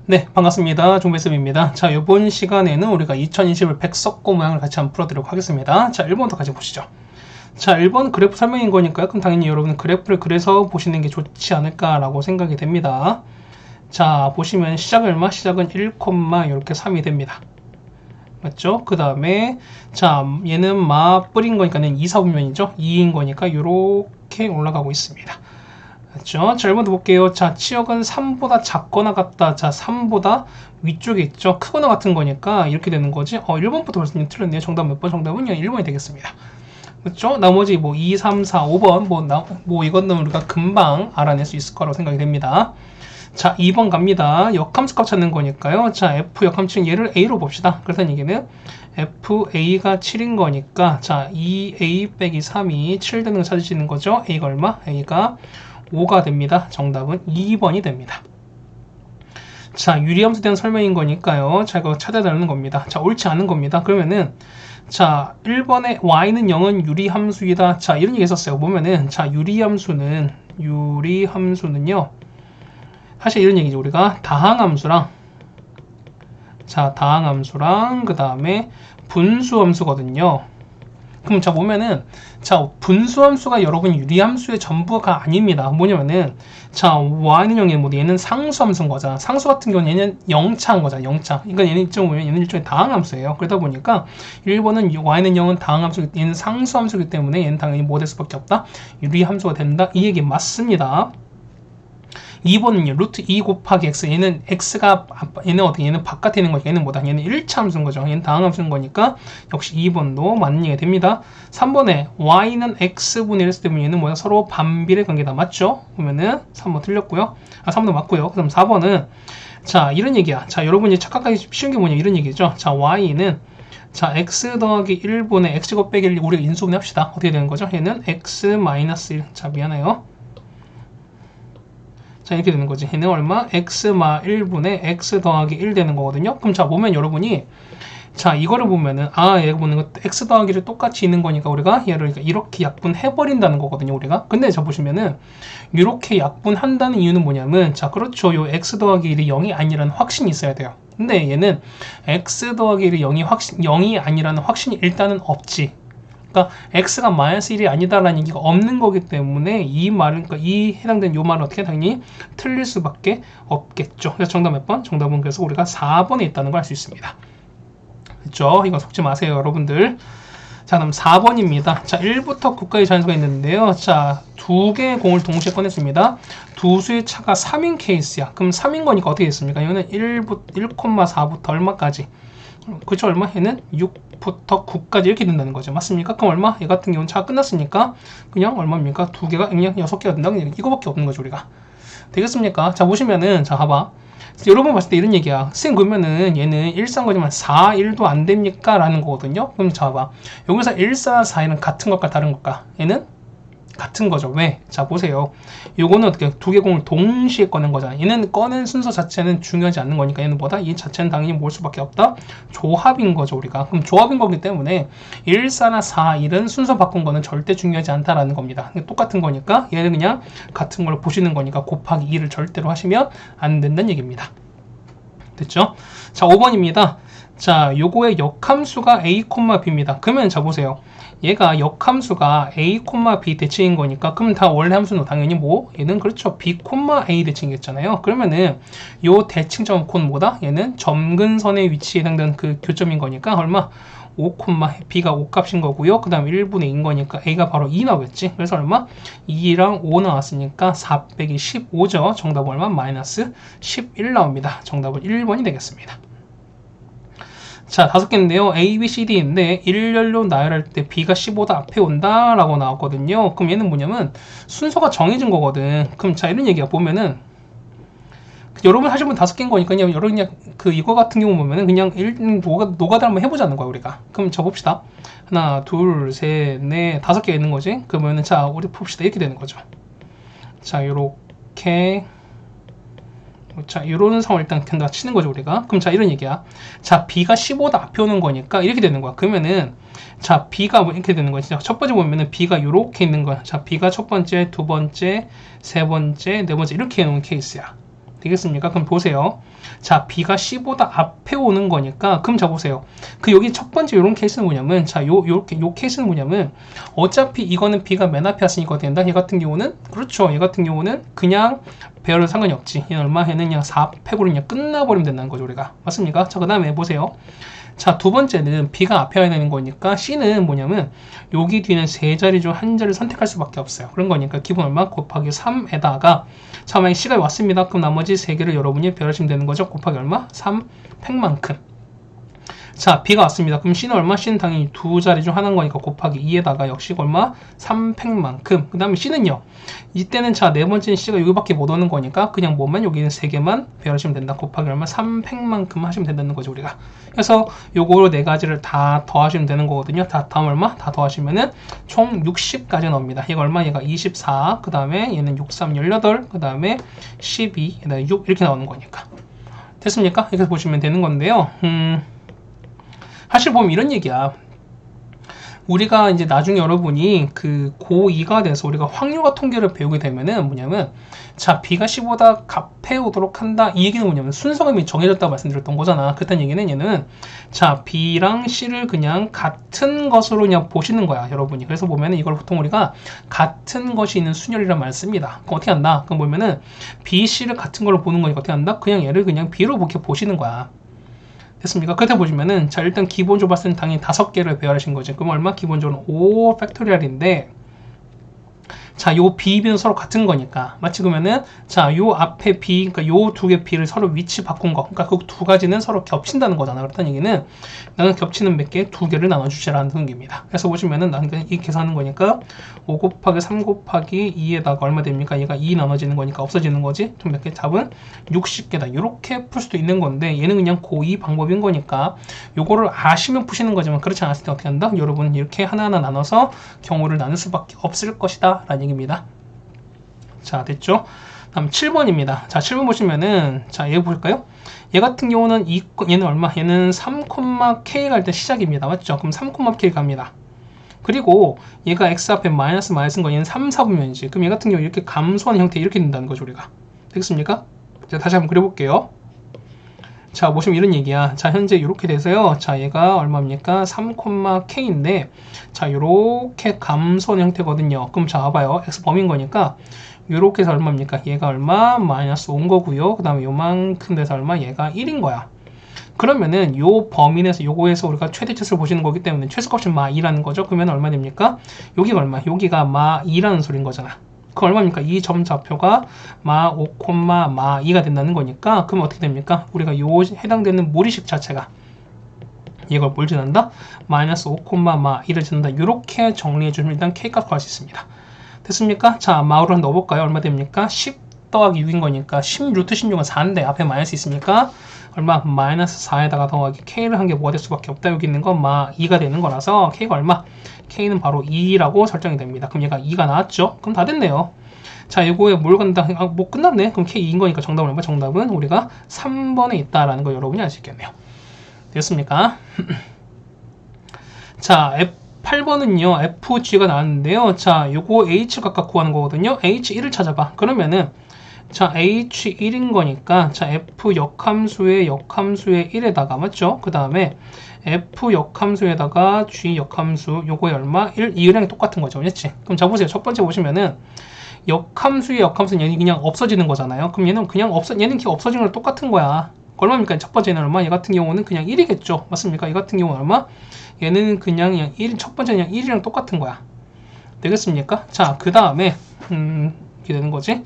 네, 반갑습니다. 종배쌤입니다. 자, 이번 시간에는 우리가 2021 백석고 모양을 같이 한번 풀어드리도록 하겠습니다. 자, 1번부터 같이 보시죠. 자, 1번 그래프 설명인 거니까요. 그럼 당연히 여러분은 그래프를 그려서 보시는 게 좋지 않을까라고 생각이 됩니다. 자, 보시면 시작은 얼마? 시작은 1, 이렇게 3이 됩니다. 맞죠? 그 다음에 자, 얘는 뿌린 거니까는 2, 4분면이죠. 2인 거니까 이렇게 올라가고 있습니다. 그렇죠? 자, 1번도 볼게요. 자, 치역은 3보다 작거나 같다. 자, 3보다 위쪽에 있죠. 크거나 같은 거니까 이렇게 되는 거지. 1번부터 벌써 틀렸네요. 정답 몇 번? 정답은 1번이 되겠습니다. 그렇죠? 나머지 2, 3, 4, 5번 이거는 우리가 금방 알아낼 수 있을 거라고 생각이 됩니다. 자, 2번 갑니다. 역함수값 찾는 거니까요. 자, f 역함수는 얘를 a로 봅시다. 그래서 얘기는 fa가 7인 거니까 자, 2a 빼기 3이 7 되는 걸 찾으시는 거죠. a가 얼마? a가 5가 됩니다. 정답은 2번이 됩니다. 자, 유리함수에 대한 설명인 거니까요. 자, 이거 찾아달라는 겁니다. 자, 옳지 않은 겁니다. 그러면은 자, 1번에 y는 0은 유리함수이다. 자, 이런 얘기 했었어요. 보면은 자, 유리함수는요. 사실 이런 얘기죠. 우리가 다항함수랑 그 다음에 분수함수거든요. 그럼 자, 보면은 자, 분수함수가 여러분 유리함수의 전부가 아닙니다. 뭐냐면은 자, y는 0이 얘는 상수함수인 거잖아. 상수 같은 경우는 얘는 0차인 거잖아. 0차. 그러니까 얘는 일종의 다항함수예요. 그러다 보니까 1번은 y는 0은 다항함수, 얘는 상수함수이기 때문에 얘는 당연히 뭐 될 수밖에 없다. 유리함수가 된다. 이 얘기 맞습니다. 2번은요, 루트 2 곱하기 x. 얘는 얘는 바깥에 있는 거니까 얘는 뭐다? 얘는 1차 함수인 거죠. 얘는 다항함수인 거니까 역시 2번도 맞는 얘기가 됩니다. 3번에 y는 x분의 1 했을 때 얘는 뭐야? 서로 반비례 관계다. 맞죠? 보면은 3번 틀렸고요. 3번 맞고요. 그럼 4번은 자, 이런 얘기야. 자, 여러분이 착각하기 쉬운 게 뭐냐? 이런 얘기죠. 자, y는 자, x 더하기 1분의 x 곱빼기 1 우리가 인수분해 합시다. 어떻게 되는 거죠? 얘는 x 마이너스 1. 자, 미안해요. 자, 이렇게 되는 거지. 얘는 얼마? x 마 1분의 x 더하기 1 되는 거거든요. 그럼 자, 보면 여러분이 자, 이거를 보면은 얘가 보는 거 x 더하기를 똑같이 있는 거니까 우리가 얘를 이렇게 약분해버린다는 거거든요. 우리가. 근데 자, 보시면은 이렇게 약분한다는 이유는 뭐냐면 자, 그렇죠. 요 x 더하기 1이 0이 아니라는 확신이 있어야 돼요. 근데 얘는 x 더하기 1이 0이 아니라는 확신이 일단은 없지. 그러니까 x가 마이너스 1이 아니다라는 얘기가 없는 거기 때문에 이 말은, 그러니까 이 해당되는 요 말은 어떻게 당연히 틀릴 수밖에 없겠죠. 그래서 정답 몇 번? 정답은 그래서 우리가 4번에 있다는 걸 알 수 있습니다. 그렇죠? 이거 속지 마세요, 여러분들. 자, 그럼 4번입니다. 자, 1부터 9까지 자연수가 있는데요. 자, 두 개의 공을 동시에 꺼냈습니다. 두 수의 차가 3인 케이스야. 그럼 3인 거니까 어떻게 됐습니까? 이거는 1,4부터 얼마까지? 그쵸? 얼마? 얘는 6부터 9까지 이렇게 된다는 거죠. 맞습니까? 그럼 얼마? 얘 같은 경우는 차가 끝났으니까 그냥 얼마입니까? 두 개가 그냥 6개가 된다. 그냥 이거밖에 없는 거죠, 우리가. 되겠습니까? 자, 보시면은 자, 봐봐. 여러분 봤을 때 이런 얘기야. 선생님, 그러면은 얘는 1산 거지만 4, 1도 안 됩니까? 라는 거거든요. 그럼 자, 봐봐. 여기서 1, 4, 4, 1은 같은 것과 다른 것과 얘는 같은 거죠. 왜? 자, 보세요. 요거는 어떻게 두 개 공을 동시에 꺼낸 거잖아. 얘는 꺼낸 순서 자체는 중요하지 않는 거니까 얘는 뭐다? 이 자체는 당연히 뭘 수밖에 없다? 조합인 거죠, 우리가. 그럼 조합인 거기 때문에 1, 4나 4, 1은 순서 바꾼 거는 절대 중요하지 않다라는 겁니다. 똑같은 거니까 얘는 그냥 같은 걸로 보시는 거니까 곱하기 2를 절대로 하시면 안 된다는 얘기입니다. 됐죠? 자, 5번입니다. 자, 요거의 역함수가 a, b입니다. 그러면 자, 보세요. 얘가 역함수가 a, b 대칭인 거니까 그럼 다 원래 함수는 당연히 얘는 그렇죠. b, a 대칭이겠잖아요. 그러면은 요 대칭점 곧 뭐다? 얘는 점근선의 위치에 해당되는 그 교점인 거니까 얼마? 5, b가 5 값인 거고요. 그 다음 1분의 2인 거니까 a가 바로 2 나오겠지. 그래서 얼마? 2랑 5 나왔으니까 4 빼기 15죠. 정답은 얼마? 마이너스 11 나옵니다. 정답은 1번이 되겠습니다. 자, 5개인데요. A, B, C, D인데 일렬로 나열할 때 B가 15도 앞에 온다 라고 나왔거든요. 그럼 얘는 뭐냐면 순서가 정해진 거거든. 그럼 자, 이런 얘기야. 보면은 여러분 하신 분 5개인 거니까 그냥 여러분 그냥 이거 같은 경우 보면은 그냥 노가다 한번 해보자는 거야, 우리가. 그럼 적읍시다. 하나, 둘, 셋, 넷, 5개가 있는 거지. 그러면은 자, 우리 봅시다. 이렇게 되는 거죠. 자, 요렇게 자, 이런 상황을 일단 그냥 치는 거죠, 우리가. 그럼 자, 이런 얘기야. 자, B가 15도 앞에 오는 거니까 이렇게 되는 거야. 그러면은 자, B가 이렇게 되는 거야. 진짜 첫 번째 보면은 B가 이렇게 있는 거야. 자, B가 첫 번째, 두 번째, 세 번째, 네 번째 이렇게 해놓은 케이스야. 되겠습니까? 그럼 보세요. 자, B가 C보다 앞에 오는 거니까, 그럼 자, 보세요. 그 여기 첫 번째 요런 케이스는 뭐냐면, 자, 요 케이스는 뭐냐면, 어차피 이거는 B가 맨 앞에 왔으니까 된다. 얘 같은 경우는, 그렇죠. 얘 같은 경우는 그냥 배열은 상관이 없지. 얘는 얼마? 얘는 그냥 4팩으로 그냥 끝나버리면 된다는 거죠, 우리가. 맞습니까? 자, 그 다음에 보세요. 자, 두 번째는 B가 앞에 와야 되는 거니까 C는 뭐냐면 여기 뒤에는 세 자리 중 한 자리를 선택할 수밖에 없어요. 그런 거니까 기본 얼마? 곱하기 3에다가 자, 만약에 C가 왔습니다. 그럼 나머지 세 개를 여러분이 배열하시면 되는 거죠. 곱하기 얼마? 3팩만큼. 자, B가 왔습니다. 그럼 C는 얼마? C는 당연히 두 자리 중 하나인 거니까 곱하기 2에다가 역시 얼마? 3팩만큼. 그 다음에 C는요. 이때는 자, 네 번째는 C가 여기밖에 못 오는 거니까 그냥 뭐만 여기는 세 개만 배열하시면 된다. 곱하기 얼마? 3팩만큼 하시면 된다는 거죠, 우리가. 그래서 요거로 네 가지를 다 더하시면 되는 거거든요. 다음 얼마? 다 더하시면은 총 60까지 나옵니다. 얘가 얼마? 얘가 24. 그 다음에 얘는 6, 3, 18. 그 다음에 12. 그 다음에 6 이렇게 나오는 거니까. 됐습니까? 이렇게 보시면 되는 건데요. 사실 보면 이런 얘기야. 우리가 이제 나중에 여러분이 그 고2가 돼서 우리가 확률과 통계를 배우게 되면은 뭐냐면 자, B가 C보다 앞에 오도록 한다. 이 얘기는 뭐냐면 순서가 이미 정해졌다고 말씀드렸던 거잖아. 그딴 얘기는 얘는 자, B랑 C를 그냥 같은 것으로 그냥 보시는 거야, 여러분이. 그래서 보면은 이걸 보통 우리가 같은 것이 있는 순열이란 말 씁니다. 그럼 어떻게 한다? 그럼 보면은 B, C를 같은 걸로 보는 거니까 어떻게 한다? 그냥 얘를 그냥 B로 이렇게 보시는 거야. 됐습니까? 그렇게 보시면은 자, 일단 기본적으로 봤을 때는 당연히 5개를 배열하신 거죠. 그럼 얼마? 기본적으로 5 팩토리얼인데 자, 요 B, B는 서로 같은 거니까 마치 그러면은 자, 요 앞에 B, 그러니까 요 두 개 B를 서로 위치 바꾼 거, 그러니까 그 두 가지는 서로 겹친다는 거잖아. 그렇다는 얘기는 나는 겹치는 몇 개, 두 개를 나눠주시라는 얘기입니다. 그래서 보시면은 나는 그냥 이 계산하는 거니까 5 곱하기 3 곱하기 2에다가 얼마 됩니까? 얘가 2 나눠지는 거니까 없어지는 거지. 좀 몇 개 답은 60개다. 이렇게 풀 수도 있는 건데 얘는 그냥 고2 방법인 거니까 요거를 아시면 푸시는 거지만 그렇지 않았을 때 어떻게 한다? 여러분 이렇게 하나하나 나눠서 경우를 나눌 수밖에 없을 것이다 라는 얘기입니다. 자, 됐죠? 다음 7번입니다. 자, 7번 보시면은 자, 얘 볼까요? 얘 같은 경우는 얘는 얼마? 얘는 3,k 갈 때 시작입니다. 맞죠? 그럼 3,k 갑니다. 그리고 얘가 x 앞에 마이너스인 거 얘는 3, 4분면이지. 그럼 얘 같은 경우 이렇게 감소하는 형태 이렇게 된다는 거죠, 우리가. 되겠습니까? 자, 다시 한번 그려볼게요. 자, 보시면 이런 얘기야. 자, 현재 이렇게 돼서요. 자, 얘가 얼마입니까? 3,k인데 자, 요렇게 감소하는 형태거든요. 그럼 자, 봐봐요. x 범인 거니까 요렇게 해서 얼마입니까? 얘가 얼마? 마이너스 5인 거고요. 그 다음에 요만큼 돼서 얼마? 얘가 1인 거야. 그러면은 요 범위 내에서 요거에서 우리가 최대치수를 보시는 거기 때문에 최소값이 마 2라는 거죠. 그러면 얼마 됩니까? 여기가 얼마? 여기가 마 2라는 소리인 거잖아. 그 얼마입니까? 이 점 좌표가 마 5, 마 2가 된다는 거니까 그럼 어떻게 됩니까? 우리가 요 해당되는 무리식 자체가 이걸 뭘 지난다? 마이너스 5, 마 2를 지난다. 이렇게 정리해 주면 일단 K값 구할 수 있습니다. 됐습니까? 자, 마우를 한번 넣어볼까요? 얼마 됩니까? 10 더하기 6인 거니까 10 루트 16은 4인데 앞에 마이너스 있으니까 얼마? 마이너스 4에다가 더하기 K를 한 게 뭐가 될 수밖에 없다. 여기 있는 건 마 2가 되는 거라서 K가 얼마? K는 바로 2라고 설정이 됩니다. 그럼 얘가 2가 나왔죠? 그럼 다 됐네요. 자, 이거에 뭘 간다? 아, 뭐 끝났네? 그럼 K2인 거니까 정답은 얼마? 정답은 우리가 3번에 있다라는 거 여러분이 알 수 있겠네요. 됐습니까? 자, 8번은요, FG가 나왔는데요. 자, 요거 H 각각 구하는 거거든요. H1을 찾아봐. 그러면은, 자, H1인 거니까, 자, F 역함수의 1에다가, 맞죠? 그 다음에, F 역함수에다가 G 역함수, 요거에 얼마? 1, 이거랑 똑같은 거죠. 그렇지? 그럼 자, 보세요. 첫 번째 보시면은, 역함수의 역함수는 얘는 그냥 없어지는 거잖아요. 그럼 얘는 그냥 얘는 없어지는 거랑 똑같은 거야. 얼마입니까? 첫 번째는 얼마? 얘 같은 경우는 그냥 1이겠죠. 맞습니까? 얘 같은 경우는 얼마? 얘는 그냥 1, 첫 번째는 그냥 1이랑 똑같은 거야. 되겠습니까? 자, 그 다음에, 이렇게 되는 거지.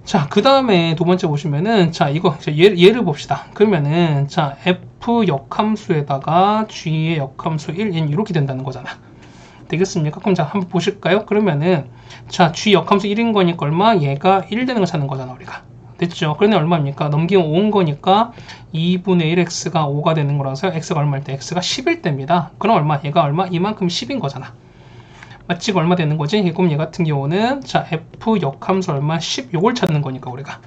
자, 그 다음에 두 번째 보시면은, 자, 이거, 얘를 봅시다. 그러면은, 자, F 역함수에다가 G의 역함수 1, 얘는 이렇게 된다는 거잖아. 되겠습니까? 그럼 자, 한번 보실까요? 그러면은, 자, G 역함수 1인 거니까 얼마? 얘가 1 되는 거 찾는 거잖아, 우리가. 됐죠? 그러면 얼마입니까? 넘기면 5인 거니까 2분의 1x가 5가 되는 거라서 x가 얼마일 때? x가 10일 때입니다. 그럼 얼마? 얘가 얼마? 이만큼 10인 거잖아. 맞지? 얼마 되는 거지? 그럼 얘 같은 경우는 자, f 역함수 얼마? 10 요걸 찾는 거니까 우리가.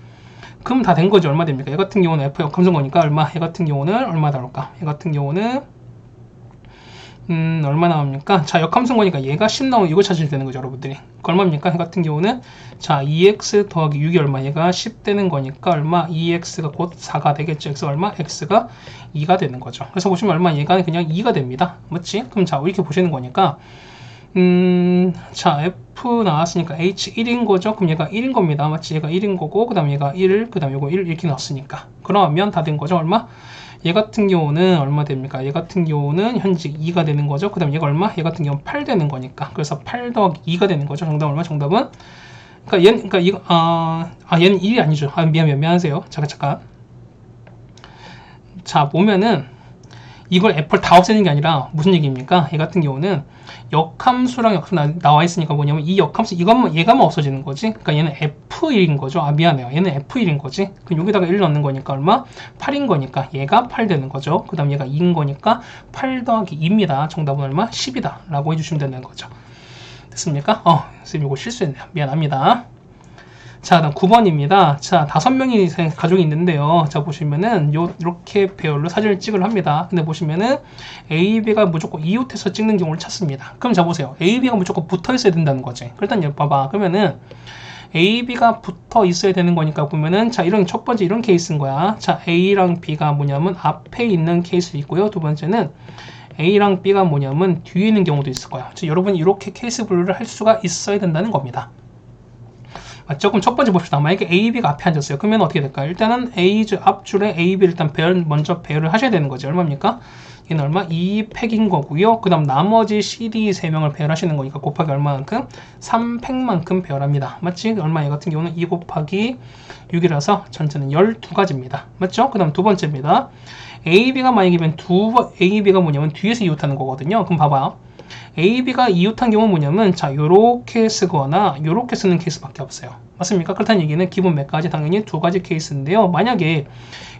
그럼 다 된 거지. 얼마 됩니까? 얘 같은 경우는 f 역함수인 거니까 얼마? 얘 같은 경우는 얼마 나올까? 얘 같은 경우는 얼마 나옵니까? 자, 역함수인 거니까 얘가 10 나오면 이거 찾으셔야 되는 거죠, 여러분들이. 얼마입니까? 이 같은 경우는 자, 2x 더하기 6이 얼마? 얘가 10 되는 거니까 얼마? 2x가 곧 4가 되겠죠. x가 얼마? x가 2가 되는 거죠. 그래서 보시면 얼마? 얘가 그냥 2가 됩니다. 맞지? 그럼 자, 이렇게 보시는 거니까 자, F 나왔으니까 H1인 거죠? 그럼 얘가 1인 겁니다. 맞지? 얘가 1인 거고, 그 다음 얘가 1, 그 다음 요거 1 이렇게 나왔으니까. 그러면 다 된 거죠? 얼마? 얘 같은 경우는 얼마 됩니까? 얘 같은 경우는 현재 2가 되는 거죠? 그 다음 얘가 얼마? 얘 같은 경우는 8 되는 거니까. 그래서 8 더하기 2가 되는 거죠? 정답 얼마? 정답은? 그러니까 얘는, 그러니까 이거, 얘는 1이 아니죠. 미안하세요. 잠깐. 자, 보면은, 이걸 F를 다 없애는 게 아니라 무슨 얘기입니까? 얘 같은 경우는 역함수랑 역함수 나와 있으니까 뭐냐면 이 역함수 얘가만 없어지는 거지. 그러니까 얘는 F1인 거죠. 미안해요. 얘는 F1인 거지. 그럼 여기다가 1 넣는 거니까 얼마? 8인 거니까 얘가 8 되는 거죠. 그 다음 얘가 2인 거니까 8 더하기 2입니다. 정답은 얼마? 10이다 라고 해주시면 되는 거죠. 됐습니까? 선생님 이거 실수했네요. 미안합니다. 자, 다음 9번입니다. 자, 5명이 가족이 있는데요. 자, 보시면은, 이렇게 배열로 사진을 찍으려 합니다. 근데 보시면은, A, B가 무조건 이웃에서 찍는 경우를 찾습니다. 그럼 자, 보세요. A, B가 무조건 붙어 있어야 된다는 거지. 일단 여기 봐봐. 그러면은, A, B가 붙어 있어야 되는 거니까 보면은, 자, 첫 번째 이런 케이스인 거야. 자, A랑 B가 뭐냐면, 앞에 있는 케이스 있고요. 두 번째는, A랑 B가 뭐냐면, 뒤에 있는 경우도 있을 거야. 자, 여러분이 이렇게 케이스 분류를 할 수가 있어야 된다는 겁니다. 맞죠? 그럼 첫 번째 봅시다. 만약에 A, B가 앞에 앉았어요. 그러면 어떻게 될까요? 일단은 앞줄에 A, B를 일단 먼저 배열을 하셔야 되는 거죠. 얼마입니까? 얘는 얼마? 2팩인 거고요. 그 다음 나머지 C, D 3명을 배열하시는 거니까 곱하기 얼마만큼? 3팩만큼 배열합니다. 맞지? 얼마? 얘 같은 경우는 2 곱하기 6이라서 전체는 12가지입니다. 맞죠? 그 다음 두 번째입니다. A, B가 만약이면 A, B가 뭐냐면 뒤에서 이웃하는 거거든요. 그럼 봐봐요. A, B가 이웃한 경우는 뭐냐면 자 요렇게 쓰거나 요렇게 쓰는 케이스밖에 없어요. 맞습니까? 그렇다는 얘기는 기본 몇 가지? 당연히 2가지 케이스인데요. 만약에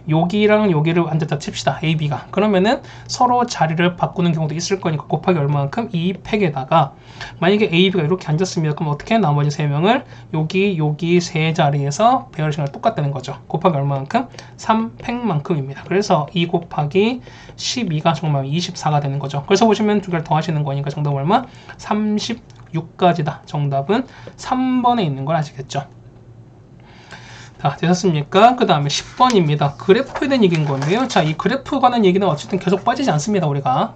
여기랑 여기를 앉았다 칩시다. A, B가. 그러면은 서로 자리를 바꾸는 경우도 있을 거니까 곱하기 얼마만큼? 2팩에다가 만약에 A, B가 이렇게 앉았습니다. 그럼 어떻게 나머지 3명을 여기 세 자리에서 배열 시간이 똑같다는 거죠. 곱하기 얼마만큼? 3팩만큼입니다. 그래서 2 곱하기 12가 정말 24가 되는 거죠. 그래서 보시면 두 개를 더하시는 거니까 정답 얼마? 36가지다. 정답은 3번에 있는 걸 아시겠죠? 자, 되셨습니까? 그 다음에 10번입니다. 그래프에 대한 얘기인 건데요. 자, 이 그래프 관한 얘기는 어쨌든 계속 빠지지 않습니다, 우리가.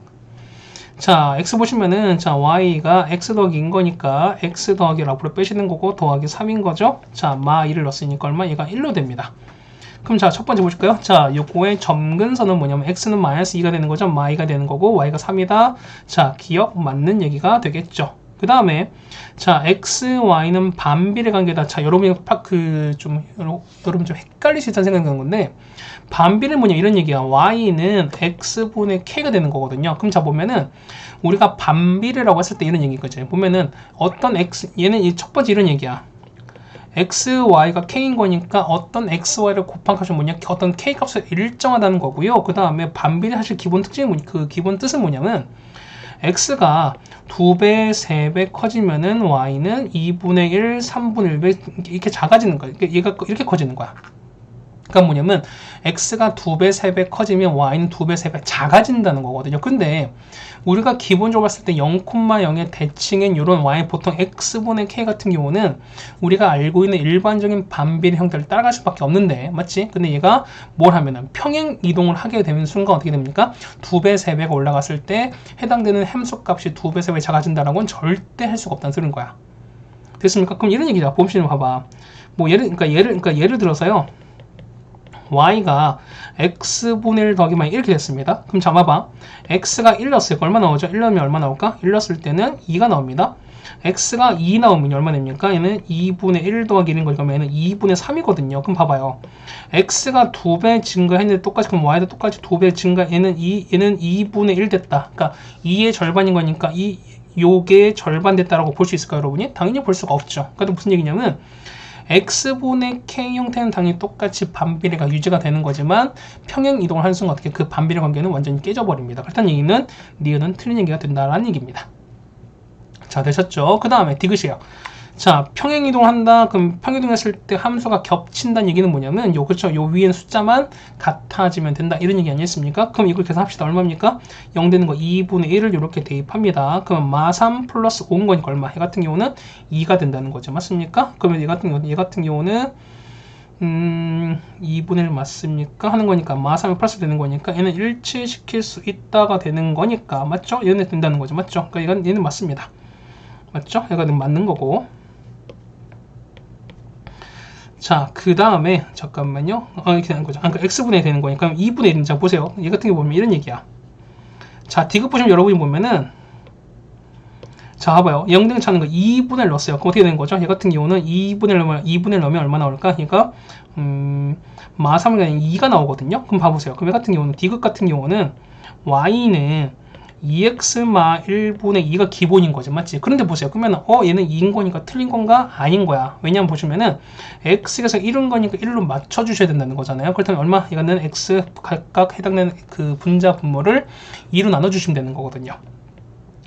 자, x 보시면은, 자, y가 x 더하기 인 거니까, x 더하기를 앞으로 빼시는 거고, 더하기 3인 거죠? 자, 마 2를 넣었으니까 얼마? 얘가 1로 됩니다. 그럼 자, 첫 번째 보실까요? 자, 요거의 점근선은 뭐냐면, x는 마이너스 2가 되는 거죠? 마 2가 되는 거고, y가 3이다. 자, 기억 맞는 얘기가 되겠죠. 그 다음에 자 x, y는 반비례 관계다. 자 여러분이 여러분 좀 헷갈릴 수 있다는 생각이 드는 건데 반비례는 뭐냐 이런 얘기야. y는 x분의 k가 되는 거거든요. 그럼 자 보면은 우리가 반비례라고 했을 때 이런 얘기거든요. 보면은 어떤 x 얘는 이 첫 번째 이런 얘기야. x, y가 k인 거니까 어떤 x, y를 곱한 값이 뭐냐 어떤 k 값을 일정하다는 거고요. 그 다음에 반비례 하실 기본 특징이 그 기본 뜻은 뭐냐면 x가 2배, 3배 커지면은 y는 2분의 1, 3분의 1배 이렇게 작아지는 거야. 얘가 이렇게 커지는 거야. 그러니까 뭐냐면 x가 2배, 3배 커지면 y는 2배, 3배 작아진다는 거거든요. 근데 우리가 기본적으로 봤을 때 0,0의 대칭인 이런 y 보통 x분의 k 같은 경우는 우리가 알고 있는 일반적인 반비례 형태를 따라갈 수밖에 없는데 맞지? 근데 얘가 뭘 하면은 평행 이동을 하게 되는 순간 어떻게 됩니까? 2배, 3배가 올라갔을 때 해당되는 함수값이 2배, 3배 작아진다라고는 절대 할 수가 없다는 소리인 거야. 됐습니까? 그럼 이런 얘기죠. 보시면 봐봐. 뭐 예를 들어서요. y가 x분의 1 더하기 마이너스 이렇게 됐습니다. 그럼 잡아봐. x가 1 넣었으니까 얼마 나오죠? 1 넣으면 얼마 나올까? 1 넣었을 때는 2가 나옵니다. x가 2 나오면 얼마 됩니까? 얘는 2분의 1 더하기 1인 거니까 얘는 2분의 3이거든요. 그럼 봐봐요. x가 2배 증가했는데 똑같이 그럼 y도 똑같이 2배 증가 얘는 2분의 1 됐다. 그러니까 2의 절반인 거니까 요게 절반 됐다라고 볼 수 있을까요, 여러분이? 당연히 볼 수가 없죠. 그러니까 무슨 얘기냐면 x분의 k 형태는 당연히 똑같이 반비례가 유지가 되는 거지만 평행 이동을 하는 순간 어떻게 그 반비례 관계는 완전히 깨져버립니다. 그렇다는 얘기는 니은은 틀린 얘기가 된다라는 얘기입니다. 자, 되셨죠? 그 다음에 디귿이에요. 자, 평행이동한다. 그럼 평행이동했을 때 함수가 겹친다는 얘기는 뭐냐면 요 그쵸? 요 위엔 숫자만 같아지면 된다. 이런 얘기 아니었습니까? 그럼 이걸 계산합시다. 얼마입니까? 0 되는 거 2분의 1을 이렇게 대입합니다. 그럼 마3 플러스 5인 거니까 얼마? 얘 같은 경우는 2가 된다는 거죠. 맞습니까? 그러면 얘 같은 경우는 2분의 1 맞습니까? 하는 거니까 마3이 플러스 되는 거니까 얘는 일치시킬 수 있다가 되는 거니까 맞죠? 얘는 된다는 거죠. 맞죠? 그러니까 얘는 맞습니다. 맞죠? 얘가 맞는 거고. 자, 그 다음에 잠깐만요. 이렇게 되는 거죠. 그러니까 x분의 1 되는 거니까 2분의 1은 자 보세요. 얘 같은 경우 보면 이런 얘기야. 자, 디귿 보시면 여러분이 보면은 자, 봐봐요. 0등 찾는 거 2분의 1 넣었어요. 그럼 어떻게 되는 거죠? 얘 같은 경우는 2분의 1 넣으면 얼마 나올까? 그러니까 마3이 아니라 2가 나오거든요. 그럼 봐보세요. 그럼 얘 같은 경우는 디귿 같은 경우는 y는 2x 마 1분의 2가 기본인 거죠. 맞지? 그런데 보세요. 그러면 얘는 2인 거니까 틀린 건가? 아닌 거야. 왜냐면 보시면은 x에서 1인 거니까 1로 맞춰 주셔야 된다는 거잖아요. 그렇다면 얼마? 이거는 x 각각 해당되는 그 분자 분모를 2로 나눠 주시면 되는 거거든요.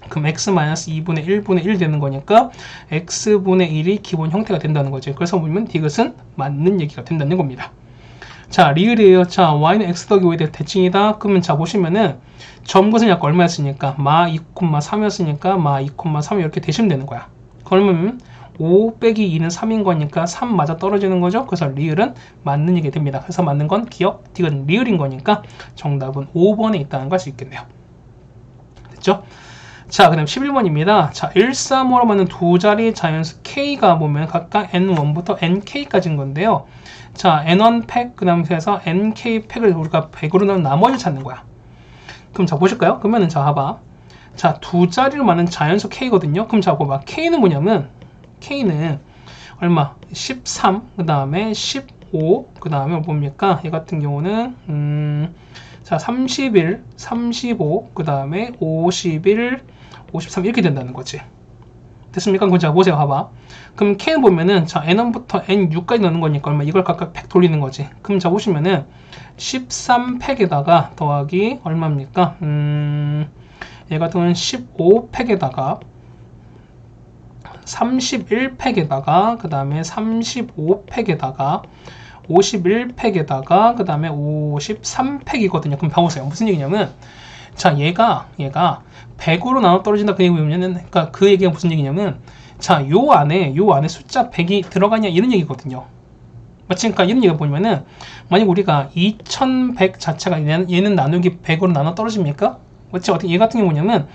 그럼 x-2분의 1분의 1 되는 거니까 x분의 1이 기본 형태가 된다는 거죠. 그래서 보면 디귿은 맞는 얘기가 된다는 겁니다. 자, 리을이에요. 자, y는 x 더하기 5에 대해 대칭이다. 그러면 자, 보시면은 점것은 약간 얼마였으니까 마 2,3이었으니까 마 2,3 이렇게 대시면 되는 거야. 그러면 5 빼기 2는 3인 거니까 3 맞아 떨어지는 거죠. 그래서 리을은 맞는 얘기 됩니다. 그래서 맞는 건 기억, 디귿 리을인 거니까 정답은 5번에 있다는 걸 알 수 있겠네요. 됐죠? 자, 그 다음 11번입니다. 자, 1, 3호로 맞는 두 자리 자연수 K가 보면 각각 N1부터 NK까지인 건데요. 자, N1 팩, 그 다음에 해서 NK 팩을 우리가 100으로 넣은 나머지를 찾는 거야. 그럼 자, 보실까요? 그러면은 자, 봐봐. 자, 두 자리로 맞는 자연수 K거든요. 그럼 자, 봐봐. K는 뭐냐면, K는 얼마? 13, 그 다음에 15, 그 다음에 뭡니까? 얘 같은 경우는, 자, 31, 35, 그 다음에 51, 53 이렇게 된다는 거지. 됐습니까? 그럼 자, 보세요. 봐봐. 그럼 K는 보면은 자, N1부터 N6까지 넣는 거니까 얼마? 이걸 각각 100 돌리는 거지. 그럼 자, 보시면은 13팩에다가 더하기 얼마입니까? 얘 같은 경우는 15팩에다가 31팩에다가 그 다음에 35팩에다가 51팩에다가 그 다음에 53팩이거든요. 그럼 봐보세요. 무슨 얘기냐면 자, 얘가 100으로 나눠 떨어진다 그 얘기냐면, 그러니까 그 얘기가 무슨 얘기냐면, 자, 요 안에 숫자 100이 들어가냐 이런 얘기거든요. 마치 그러니까 이런 얘기가 보면은 만약 우리가 2100 자체가 얘는 나누기 100으로 나눠 떨어집니까? 그렇지? 어떻게 얘 같은 경우 뭐냐면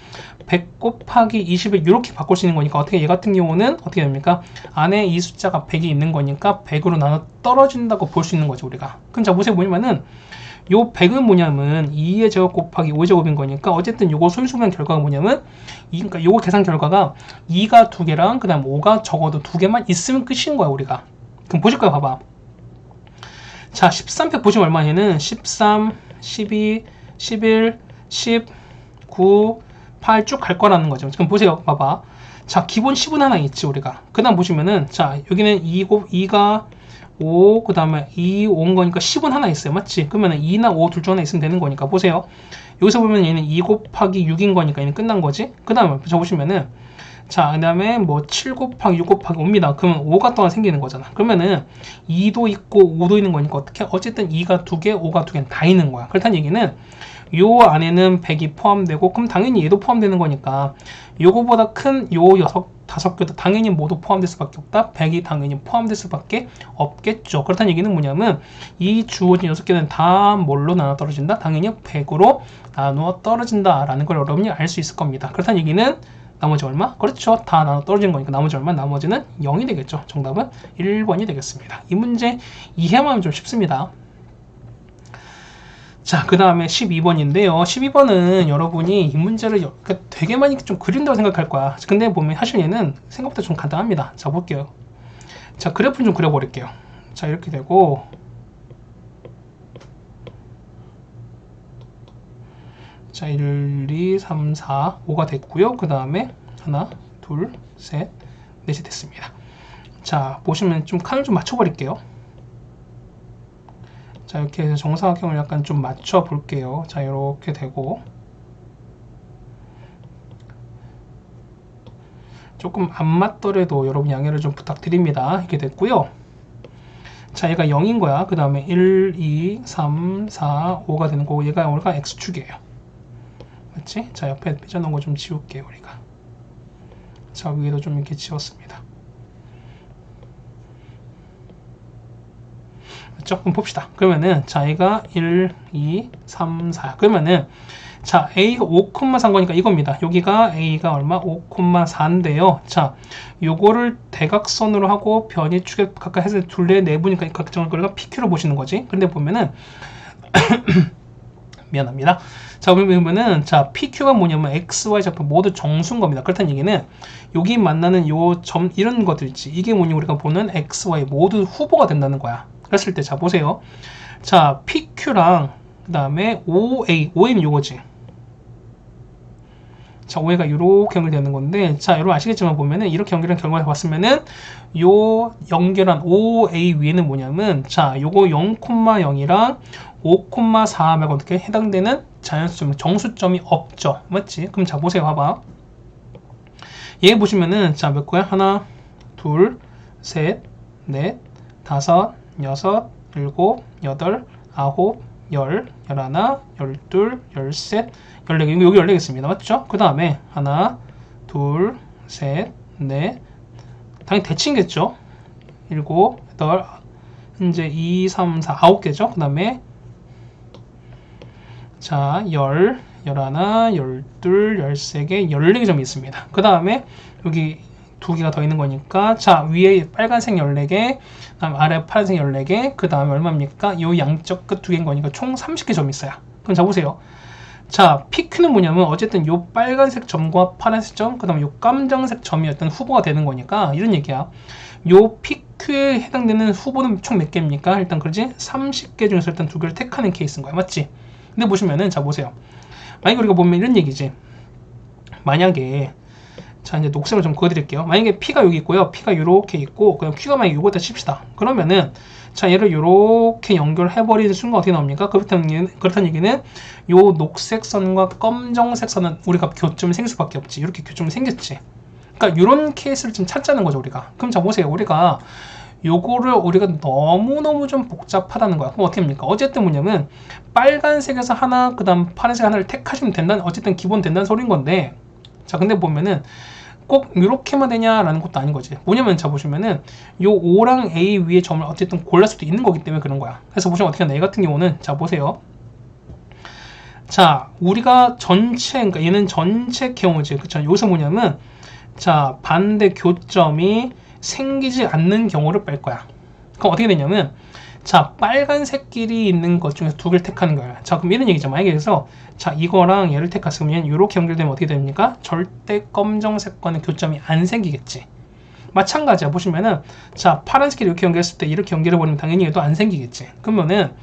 100 곱하기 20을 이렇게 바꿀 수 있는 거니까 어떻게 얘 같은 경우는 어떻게 됩니까? 안에 이 숫자가 100이 있는 거니까 100으로 나눠 떨어진다고 볼 수 있는 거죠, 우리가. 그럼 자, 보세요. 뭐냐면은 요 100은 뭐냐면 2의 제곱 곱하기 5의 제곱인 거니까 어쨌든 요거 소유수분 결과가 뭐냐면 그러니까 요거 계산 결과가 2가 2개랑 그 다음 5가 적어도 2개만 있으면 끝인 거야, 우리가. 그럼 보실까요? 봐봐. 자, 13팩 보시면 얼마? 얘는 13, 12, 11, 10, 9, 8 쭉 갈 거라는 거죠. 지금 보세요. 봐봐. 자, 기본 10은 하나 있지, 우리가. 그 다음 보시면은, 자, 여기는 2가 5, 그 다음에 2, 5인 거니까 10은 하나 있어요. 맞지? 그러면은 2나 5 둘 중 하나 있으면 되는 거니까. 보세요. 여기서 보면 얘는 2 곱하기 6인 거니까 얘는 끝난 거지. 그 다음에 보시면은, 자, 그 다음에 뭐 7 곱하기 6 곱하기 5입니다. 그러면 5가 또 하나 생기는 거잖아. 그러면은 2도 있고 5도 있는 거니까 어떻게? 어쨌든 2가 2개, 5가 2개는 다 있는 거야. 그렇다는 얘기는 요 안에는 100이 포함되고 그럼 당연히 얘도 포함되는 거니까 요거보다 큰 요 5개도 당연히 모두 포함될 수밖에 없다. 100이 당연히 포함될 수밖에 없겠죠. 그렇다는 얘기는 뭐냐면 이 주어진 6개는 다 뭘로 나눠 떨어진다? 당연히 100으로 나누어 떨어진다 라는 걸 여러분이 알 수 있을 겁니다. 그렇다는 얘기는 나머지 얼마? 그렇죠. 다 나눠 떨어지는 거니까 나머지 얼마? 나머지는 0이 되겠죠. 정답은 1번이 되겠습니다. 이 문제 이해만 하면 좀 쉽습니다. 자, 그 다음에 12번인데요. 12번은 여러분이 이 문제를 되게 많이 좀 그린다고 생각할 거야. 근데 보면 사실 얘는 생각보다 좀 간단합니다. 자, 볼게요. 자, 그래프는 좀 그려버릴게요. 자, 이렇게 되고 자, 1, 2, 3, 4, 5가 됐고요. 그 다음에 하나, 둘, 셋, 넷이 됐습니다. 자, 보시면 좀 칸을 좀 맞춰버릴게요. 자, 이렇게 해서 정사각형을 약간 좀 맞춰 볼게요. 자, 이렇게 되고 조금 안 맞더라도 여러분 양해를 좀 부탁드립니다. 이렇게 됐고요. 자, 얘가 0인 거야. 그 다음에 1, 2, 3, 4, 5가 되는 거고, 얘가 X축이에요. 맞지? 자, 옆에 삐져놓은 거 좀 지울게요, 우리가. 자, 위에도 좀 이렇게 지웠습니다. 맞죠? 그럼 봅시다. 그러면은, 자, 얘가 1, 2, 3, 4. 그러면은, 자, A가 5,3거니까 이겁니다. 여기가 A가 얼마? 5,4인데요. 자, 요거를 대각선으로 하고 변이 축에 각각 해서 둘레 내부니까 각정을 거리가 PQ로 보시는 거지. 근데 보면은, 미안합니다. 자, 보면은, 자, PQ가 뭐냐면 X, Y 좌표 모두 정수인 겁니다. 그렇다는 얘기는, 여기 만나는 요 점, 이런 것들 있지. 이게 뭐냐, 우리가 보는 X, Y 모두 후보가 된다는 거야. 그랬을 때, 자, 보세요. 자, PQ랑, 그 다음에 OA는 요거지. 자, OA가 이렇게 연결되는 건데, 자, 여러분 아시겠지만 보면은, 이렇게 연결한 결과를 봤으면은, 요 연결한 OA 위에는 뭐냐면, 자, 요거 0,0이랑 5,4가 어떻게 해당되는 자연수점, 정수점이 없죠. 맞지? 그럼 자, 보세요. 봐봐. 얘 보시면은, 자, 몇 거야? 하나, 둘, 셋, 넷, 다섯, 여섯, 일곱, 여덟, 아홉, 열, 열하나, 열둘, 열셋, 14개, 여기 14개겠습니다. 맞죠? 그 다음에 하나, 둘, 셋, 넷, 당연히 대칭이겠죠? 7, 8, 이제 2, 3, 4, 9개죠? 그 다음에 자, 10, 11, 12, 13개, 14개 점이 있습니다. 그 다음에 여기 2개가 더 있는 거니까, 자, 위에 빨간색 14개, 그 다음 아래 파란색 14개, 그 다음에 얼마입니까? 요 양쪽 끝 2개인 거니까 총 30개 점이 있어요. 그럼 자, 보세요. 자, PQ는 뭐냐면 어쨌든 요 빨간색 점과 파란색 점, 그 다음에 요 깜장색 점이 어떤 후보가 되는 거니까 이런 얘기야. 요 PQ에 해당되는 후보는 총 몇 개입니까? 일단 그러지? 30개 중에서 일단 2개를 택하는 케이스인 거야. 맞지? 근데 보시면은, 자, 보세요. 만약에 우리가 보면 이런 얘기지. 만약에, 자, 이제 녹색을 좀 그어드릴게요. 만약에 P가 여기 있고요. P가 이렇게 있고, 그럼 Q가 만약에 요거다 칩시다. 그러면은, 자, 얘를 이렇게 연결해버리는 순간 어떻게 나옵니까? 그렇다는 얘기는 요 녹색 선과 검정색 선은 우리가 교점이 생길 수밖에 없지. 이렇게 교점이 생겼지. 그러니까 이런 케이스를 좀 찾자는 거죠, 우리가. 그럼 자, 보세요. 우리가 요거를 우리가 너무너무 좀 복잡하다는 거야. 그럼 어떻게 합니까? 어쨌든 뭐냐면 빨간색에서 하나, 그 다음 파란색 하나를 택하시면 된다는, 어쨌든 기본 된다는 소린 건데, 자, 근데 보면은 꼭 이렇게만 되냐라는 것도 아닌 거지. 뭐냐면, 자, 보시면은 요 O랑 A 위에 점을 어쨌든 골랄 수도 있는 거기 때문에 그런 거야. 그래서 보시면 어떻게 하나, 얘 같은 경우는, 자, 보세요. 자, 우리가 전체, 그러니까 얘는 전체 경우지. 그쵸? 여기서 뭐냐면, 자, 반대 교점이 생기지 않는 경우를 뺄 거야. 그럼 어떻게 되냐면, 자, 빨간색끼리 있는 것 중에서 2개를 택하는 거야. 자, 그럼 이런 얘기죠. 만약에 그래서, 자, 이거랑 얘를 택했으면 이렇게 연결되면 어떻게 됩니까? 절대 검정색과는 교점이 안 생기겠지. 마찬가지야. 보시면은, 자, 파란색끼리 이렇게 연결했을 때 이렇게 연결해버리면 당연히 얘도 안 생기겠지. 그러면은,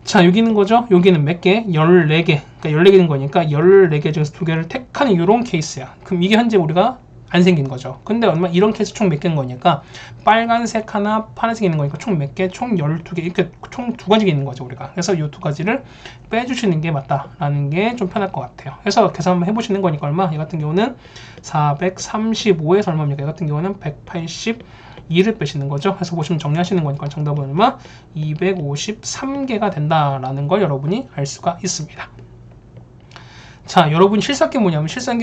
자, 여기 있는 거죠? 여기는 몇 개? 14개. 그러니까 14개인 거니까 14개 중에서 2개를 택하는 이런 케이스야. 그럼 이게 현재 우리가 안 생긴 거죠. 근데 얼마, 이런 케이스 총 몇 개인 거니까 빨간색 하나, 파란색 있는 거니까 총 몇 개? 총 12개. 이렇게 총 2가지가 있는 거죠, 우리가. 그래서 이 2가지를 빼주시는 게 맞다라는 게 좀 편할 것 같아요. 그래서 계산 한번 해보시는 거니까 얼마? 얘 같은 경우는 435에서 얼마입니까? 얘 같은 경우는 182를 빼시는 거죠. 그래서 보시면 정리하시는 거니까 정답은 얼마? 253개가 된다라는 걸 여러분이 알 수가 있습니다. 자, 여러분 실수한 게